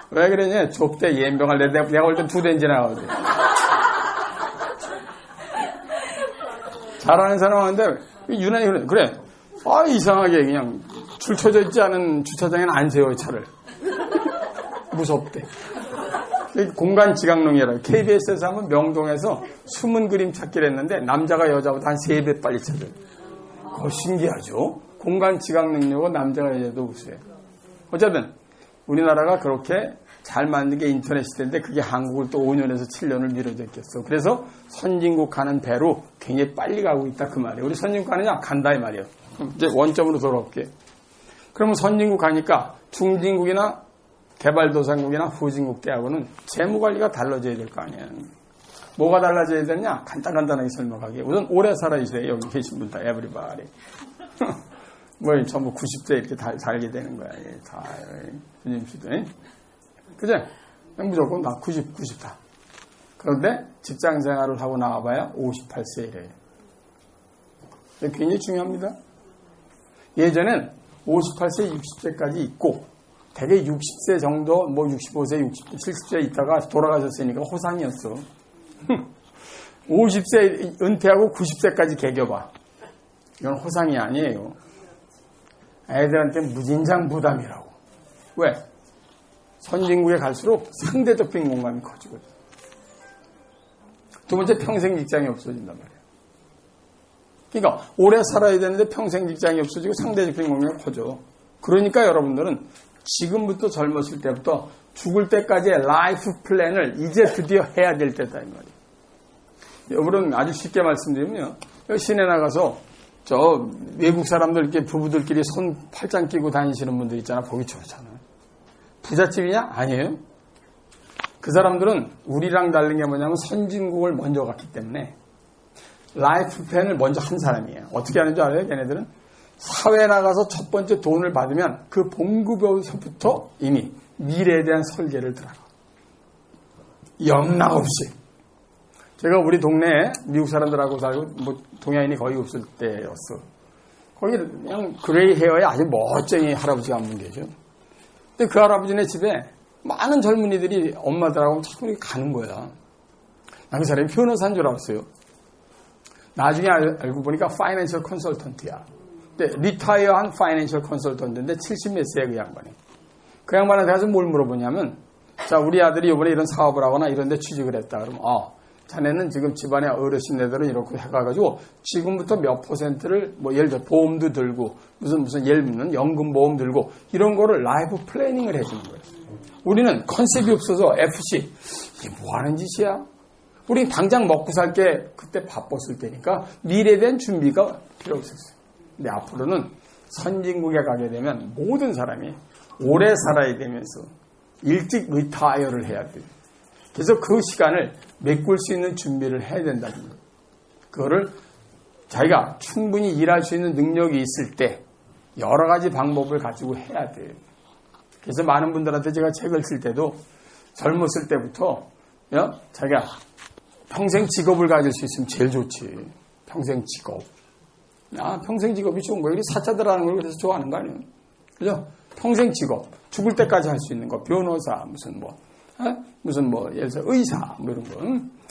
왜 그러냐? 좁대 예병할래. 내가 올 때 2대 지나가거든. 잘하는 사람한테 유난히 그래. 이상하게 그냥 줄 쳐져 있지 않은 주차장에는 안 세워요, 차를. 무섭대. 공간 지각능이라 KBS에서 하면 명동에서 숨은 그림 찾기를 했는데 남자가 여자보다 한 3배 빨리 찾아요. 그거 신기하죠? 공간 지각 능력은 남자가 여자도 우수해요. 어쨌든 우리나라가 그렇게 잘 만든 게 인터넷 시대인데 그게 한국을 또 5년에서 7년을 미뤄졌겠어. 그래서 선진국 가는 배로 굉장히 빨리 가고 있다 그 말이에요. 우리 선진국 가느냐? 간다 이 말이에요. 이제 원점으로 돌아올게. 그러면 선진국 가니까 중진국이나 개발도상국이나 후진국 때하고는 재무관리가 달라져야 될 거 아니에요. 뭐가 달라져야 되냐? 간단하게 설명하게. 우선 오래 살아있어요. 여기 계신 분 다 에브리바디. 뭐 전부 90세 이렇게 살게 되는 거야. 다 주님씨도. 그죠? 무조건 다 90다. 그런데 직장생활을 하고 나와봐야 58세이래요. 굉장히 중요합니다. 예전엔 58세, 60세까지 있고 대개 60세 정도, 뭐 65세, 60세, 70세 있다가 돌아가셨으니까 호상이었어. 50세 은퇴하고 90세까지 개겨봐. 이건 호상이 아니에요. 애들한테 무진장 부담이라고. 왜? 선진국에 갈수록 상대적 빈곤감이 커지거든. 두 번째, 평생 직장이 없어진단 말이에요. 그러니까 오래 살아야 되는데 평생 직장이 없어지고 상대적 빈곤감이 커져. 그러니까 여러분들은 지금부터 젊었을 때부터 죽을 때까지의 라이프 플랜을 이제 드디어 해야 될 때다 이 말이에요. 여러분 아주 쉽게 말씀드리면요. 시내 나가서 저 외국 사람들 이렇게 부부들끼리 손 팔짱 끼고 다니시는 분들 있잖아. 보기 좋잖아요. 부잣집이냐? 아니에요. 그 사람들은 우리랑 다른 게 뭐냐면 선진국을 먼저 갔기 때문에 라이프 플랜을 먼저 한 사람이에요. 어떻게 하는 줄 알아요? 걔네들은 사회에 나가서 첫 번째 돈을 받으면 그 봉급에서부터 이미 미래에 대한 설계를 들어가. 영락 없이. 제가 우리 동네에 미국 사람들하고 살고 뭐 동양인이 거의 없을 때였어. 거기 그냥 그레이 헤어에 아주 멋쟁이 할아버지가 한 분 계셔. 근데 그 할아버지네 집에 많은 젊은이들이 엄마들하고 자꾸 가는 거야. 난 그 사람이 변호사인 줄 알았어요. 나중에 알고 보니까 파이낸셜 컨설턴트야. 근데 리타이어한 파이낸셜 컨설턴트인데 70몇 세의 그 양반이. 그 양반한테 가서 뭘 물어보냐면 자 우리 아들이 이번에 이런 사업을 하거나 이런 데 취직을 했다. 그러면 자네는 지금 집안의 어르신네들은 이렇게 해가지고 지금부터 몇 %를 뭐 예를 들어 보험도 들고 무슨 예를 들면 연금보험 들고 이런 거를 라이프 플래닝을 해주는 거예요. 우리는 컨셉이 없어서 FC 이게 뭐 하는 짓이야? 우리 당장 먹고 살 게 그때 바빴을 때니까 미래에 대한 준비가 필요 없었어요. 근데 앞으로는 선진국에 가게 되면 모든 사람이 오래 살아야 되면서 일찍 리타이어를 해야 돼요. 그래서 그 시간을 메꿀 수 있는 준비를 해야 된다는 거예요. 그거를 자기가 충분히 일할 수 있는 능력이 있을 때 여러 가지 방법을 가지고 해야 돼요. 그래서 많은 분들한테 제가 책을 쓸 때도 젊었을 때부터 자기가 평생 직업을 가질 수 있으면 제일 좋지. 평생 직업. 평생 직업이 좋은 거예요. 우리 사자들 하는 걸 그래서 좋아하는 거 아니에요. 그죠? 평생 직업. 죽을 때까지 할 수 있는 거. 변호사, 예를 들어 의사, 뭐 이런 거.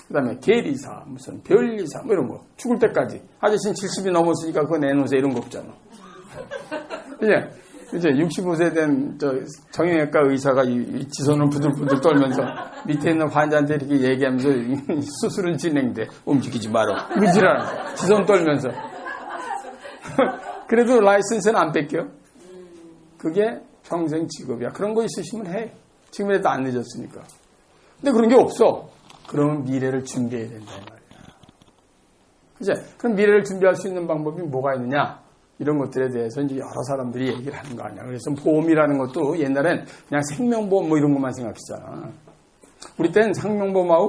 그 다음에 계리사, 별리사, 뭐 이런 거. 죽을 때까지. 아저씨는 70이 넘었으니까 그거 내놓으세요. 이런 거 없잖아. 이제 65세 된 정형외과 의사가 이 지손을 부들부들 떨면서 밑에 있는 환자한테 이렇게 얘기하면서 수술은 진행돼. 움직이지 마라. 무지라는 지손 떨면서. 그래도 라이선스는 안 뺏겨. 그게 평생 직업이야. 그런 거 있으시면 해. 지금이라도 안 늦었으니까. 근데 그런 게 없어. 그러면 미래를 준비해야 된다. 이제 그럼 미래를 준비할 수 있는 방법이 뭐가 있느냐? 이런 것들에 대해서 이제 여러 사람들이 얘기를 하는 거 아니야. 그래서 보험이라는 것도 옛날엔 그냥 생명보험 뭐 이런 것만 생각했잖아. 우리 때는 생명보험하고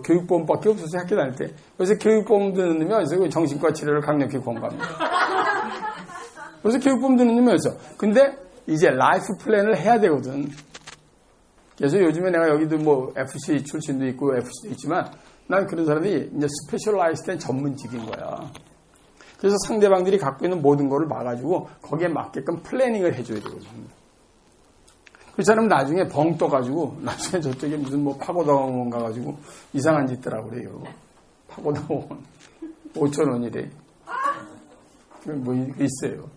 교육보험밖에 없었어, 학교 다닐 때. 그래서 교육보험 드는 놈이 어디서 정신과 치료를 강력히 권고합니다. 그래서 교육보험 드는 놈이 어디서. 근데 이제 라이프 플랜을 해야 되거든. 그래서 요즘에 내가 여기도 뭐 FC 출신도 있고 FC도 있지만 난 그런 사람이 이제 스페셜라이즈 된 전문직인 거야. 그래서 상대방들이 갖고 있는 모든 거를 막아주고 거기에 맞게끔 플래닝을 해줘야 되거든. 그 사람 나중에 벙 떠가지고 나중에 저쪽에 무슨 뭐 파고다공원 가가지고 이상한 짓더라고 그래요. 파고다공원 5,000원이래. 뭐 있어요.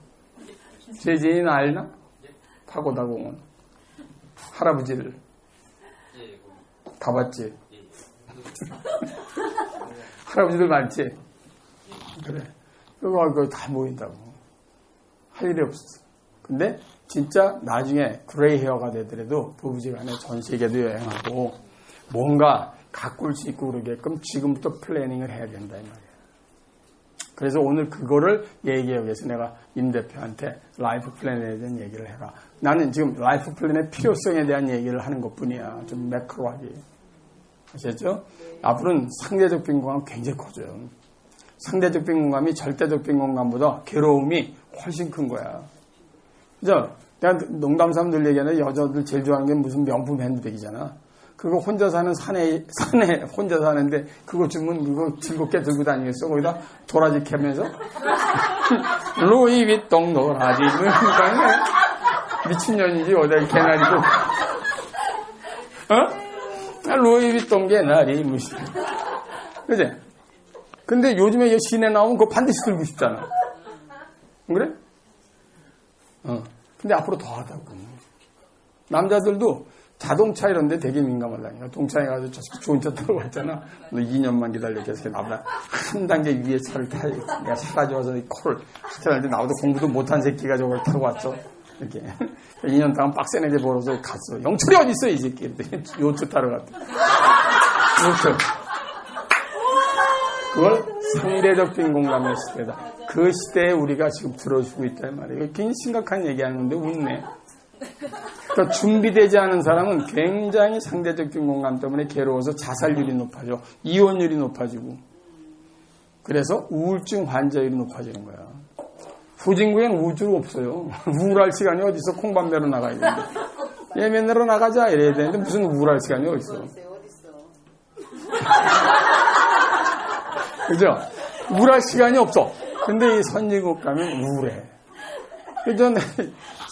제지인 알나? 파고다공원 할아버지를 가봤지. 할아버지들 많지. 그래. 그거 다 모인다고. 할 일이 없었어. 근데 진짜 나중에 그레이 헤어가 되더라도 부부지간에 전 세계도 여행하고 뭔가 가꿀 수 있고 그러게끔 지금부터 플래닝을 해야 된다 이 말이야. 그래서 오늘 그거를 얘기하기 위해서 내가 임 대표한테 라이프 플랜에 대한 얘기를 해라. 나는 지금 라이프 플랜의 필요성에 대한 얘기를 하는 것뿐이야. 좀 매크로하게. 아시겠죠? 앞으로는 상대적 빈곤감이 굉장히 커져요. 상대적 빈곤감이 절대적 빈곤감보다 괴로움이 훨씬 큰 거야. 그죠? 내가 농담삼아 늘 얘기하는 여자들 제일 좋아하는 게 무슨 명품 핸드백이잖아. 그거 혼자 사는 산에 혼자 사는데 그거 주면 그거 즐겁게 들고 다니겠어? 거기다 도라지 캐면서 루이비통 도라지 미친년이지 어디 개나리도 루이비통 개나리 무슨 그지? 근데 요즘에 시내 나오면 그거 반드시 들고 싶잖아. 안 그래? 근데 앞으로 더 하다고. 남자들도 자동차 이런 데 되게 민감하다니까. 동창회 가서 좋은 차 타고 왔잖아. 너 2년만 기다려. 계속 나보다 한 단계 위에 차를 타야 내가 차 가져와서 이 코를 하는데 나보다 공부도 못한 새끼가 저걸 타고 왔어. 이렇게. 2년 동안 빡세게 벌어서 갔어. 영철이 어딨어, 이 새끼. 요트 타러 갔다. 요트. 그걸 상대적 빈곤감의 시대다. 그 시대에 우리가 지금 들어주고 있단 말이에요. 굉장히 심각한 얘기하는데 웃네. 그러니까 준비되지 않은 사람은 굉장히 상대적 빈곤감 때문에 괴로워서 자살률이 높아져. 이혼율이 높아지고. 그래서 우울증 환자율이 높아지는 거야. 후진국에는 우울증 없어요. 우울할 시간이 어디서 콩밤매로 나가야 되는데. 예면으로 나가자 이래야 되는데 무슨 우울할 시간이 어딨어. 그죠? 우울할 시간이 없어. 근데 이 선진국 가면 우울해. 그죠?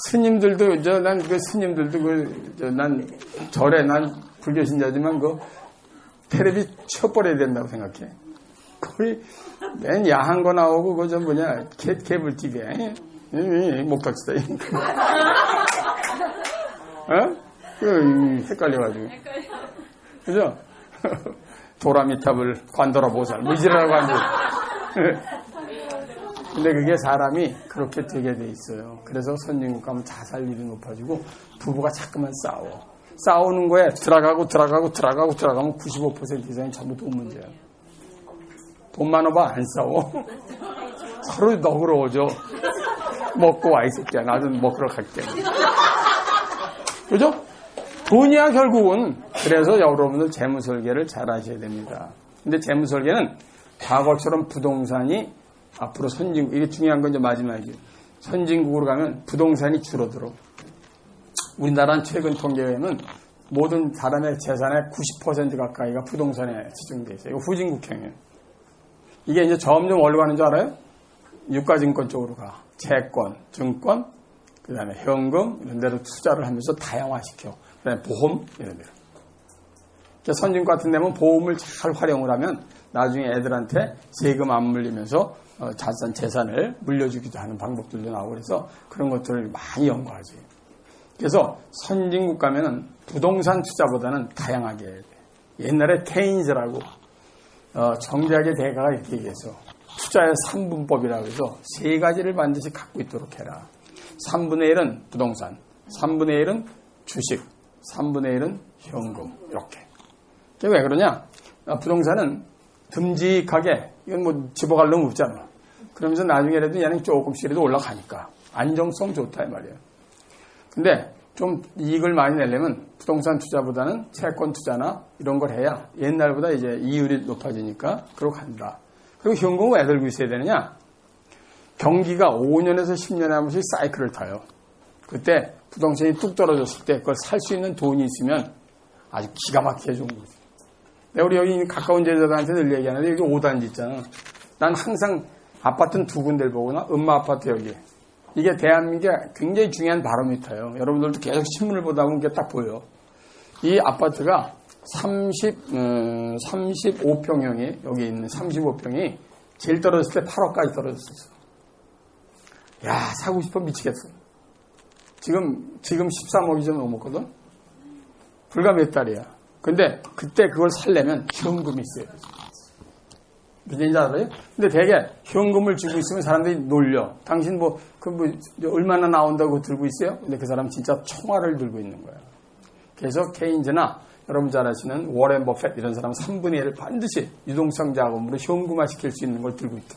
스님들도, 난 그 스님들도 난 절에 난 불교 신자지만 테레비 쳐버려야 된다고 생각해. 거의 맨 야한 거 나오고 케이블 TV에 목탁시다. 헷갈려가지고. 그죠? 도라미탑을 관도라 보살, 이지라고 하는. 근데 그게 사람이 그렇게 되게 돼 있어요. 그래서 선진국 가면 자살률이 높아지고 부부가 자꾸만 싸워. 싸우는 거에 들어가면 95% 이상이 전부 돈 문제야. 돈 많아봐 안 싸워. 서로 너그러워져. 먹고 와 이 새끼야. 나도 먹으러 갈게. 그죠? 돈이야 결국은. 그래서 여러분들 재무설계를 잘 하셔야 됩니다. 근데 재무설계는 과거처럼 부동산이 앞으로 선진국, 이게 중요한 건 이제 마지막이에요. 선진국으로 가면 부동산이 줄어들어. 우리나라는 최근 통계에는 모든 사람의 재산의 90% 가까이가 부동산에 집중되어 있어요. 이거 후진국형이에요. 이게 이제 점점 어디로 가는 줄 알아요? 유가증권 쪽으로 가. 채권, 증권, 그 다음에 현금, 이런 데로 투자를 하면서 다양화시켜. 그 다음에 보험, 이런 데로. 선진국 같은 데면 보험을 잘 활용을 하면 나중에 애들한테 세금 안 물리면서 재산을 물려주기도 하는 방법들도 나오고 그래서 그런 것들을 많이 연구하지. 그래서 선진국 가면은 부동산 투자보다는 다양하게 해야 돼. 옛날에 케인즈라고 정제학의 대가가 이렇게 얘기해서 투자의 3분법이라고 해서 세 가지를 반드시 갖고 있도록 해라. 3분의 1은 부동산, 3분의 1은 주식, 3분의 1은 현금. 이렇게. 왜 그러냐? 부동산은 듬직하게, 이건 뭐 집어갈 놈 없잖아. 그러면서 나중에라도 얘는 조금씩이라도 올라가니까. 안정성 좋다, 이 말이에요. 근데 좀 이익을 많이 내려면 부동산 투자보다는 채권 투자나 이런 걸 해야 옛날보다 이제 이율이 높아지니까 그러고 간다. 그리고 현금은 왜 들고 있어야 되느냐? 경기가 5년에서 10년에 한 번씩 사이클을 타요. 그때 부동산이 뚝 떨어졌을 때 그걸 살 수 있는 돈이 있으면 아주 기가 막히게 좋은 거지. 내가 우리 여기 가까운 제자들한테 늘 얘기하는데 여기 5단지 있잖아. 난 항상 아파트는 두 군데를 보거나 엄마 아파트 여기. 이게 대한민국에 굉장히 중요한 바로미터예요. 여러분들도 계속 신문을 보다 보면 이게 딱 보여. 이 아파트가 35평형이 여기 있는 35평이 제일 떨어졌을 때 8억까지 떨어졌었어. 야, 사고 싶어 미치겠어. 지금 13억이 좀 넘었거든. 불과 몇 달이야. 근데 그때 그걸 살려면 현금이 있어야 돼. 무슨 얘기인지 알아요? 근데 되게 현금을 주고 있으면 사람들이 놀려. 당신 얼마나 나온다고 들고 있어요? 근데 그 사람 진짜 총알을 들고 있는 거예요. 그래서 케인즈나 여러분 잘 아시는 워렌 버핏 이런 사람은 3분의 1을 반드시 유동성 자금으로 현금화 시킬 수 있는 걸 들고 있다.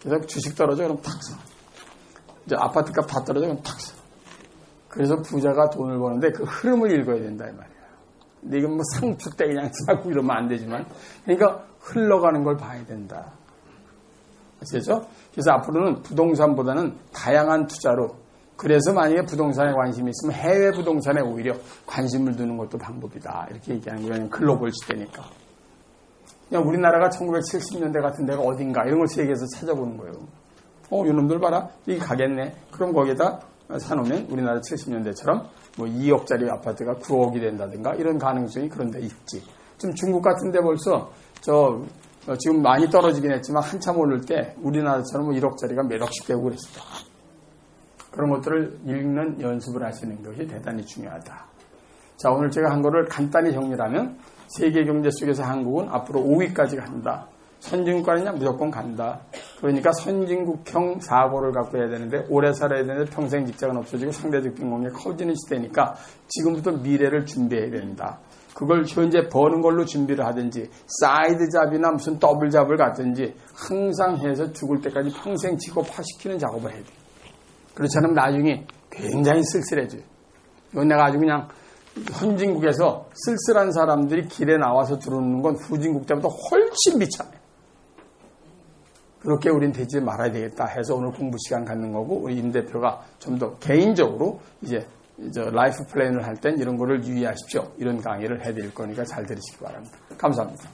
그래서 주식 떨어져 그럼 탁 사. 이제 아파트값 다 떨어져 그럼 탁 사. 그래서 부자가 돈을 버는데 그 흐름을 읽어야 된다 이 말이야. 근데 이건 뭐 상투 때 그냥 사고 이러면 안 되지만 그러니까 흘러가는 걸 봐야 된다. 아시겠죠? 그래서 앞으로는 부동산보다는 다양한 투자로 그래서 만약에 부동산에 관심이 있으면 해외 부동산에 오히려 관심을 두는 것도 방법이다. 이렇게 얘기하는 거예요. 글로벌 시대니까. 그냥 우리나라가 1970년대 같은 데가 어딘가 이런 걸 세계에서 찾아보는 거예요. 이놈들 봐라. 이게 가겠네. 그럼 거기에다 사놓으면 우리나라 70년대처럼 뭐 2억짜리 아파트가 9억이 된다든가 이런 가능성이 그런 데 있지. 좀 중국 같은 데 벌써 지금 많이 떨어지긴 했지만 한참 오를 때 우리나라처럼 뭐 1억짜리가 몇 억씩 되고 그랬어. 그런 것들을 읽는 연습을 하시는 것이 대단히 중요하다. 자, 오늘 제가 한 거를 간단히 정리하면 세계 경제 속에서 한국은 앞으로 5위까지 간다. 선진국가느냐 무조건 간다. 그러니까 선진국형 사고를 갖고 해야 되는데 오래 살아야 되는데 평생 직장은 없어지고 상대적 빈곤이 커지는 시대니까 지금부터 미래를 준비해야 된다. 그걸 현재 버는 걸로 준비를 하든지 사이드 잡이나 무슨 더블 잡을 갖든지 항상 해서 죽을 때까지 평생 직업화시키는 작업을 해야 돼. 그렇지 않으면 나중에 굉장히 쓸쓸해져. 이건 내가 아주 그냥 선진국에서 쓸쓸한 사람들이 길에 나와서 들어오는 건 후진국 때보다 훨씬 비참해. 그렇게 우린 되지 말아야 되겠다 해서 오늘 공부 시간 갖는 거고 우리 임 대표가 좀 더 개인적으로 이제 라이프 플랜을 할 땐 이런 거를 유의하십시오. 이런 강의를 해드릴 거니까 잘 들으시기 바랍니다. 감사합니다.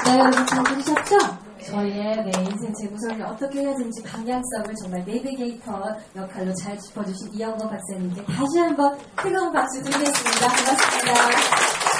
네, 여러분 잘 들으셨죠? 저희의 인생 재구성을 어떻게 해야 되는지 방향성을 정말 내비게이터 역할로 잘 짚어주신 이영건 박사님께 다시 한번 뜨거운 박수 드리겠습니다. 고맙습니다.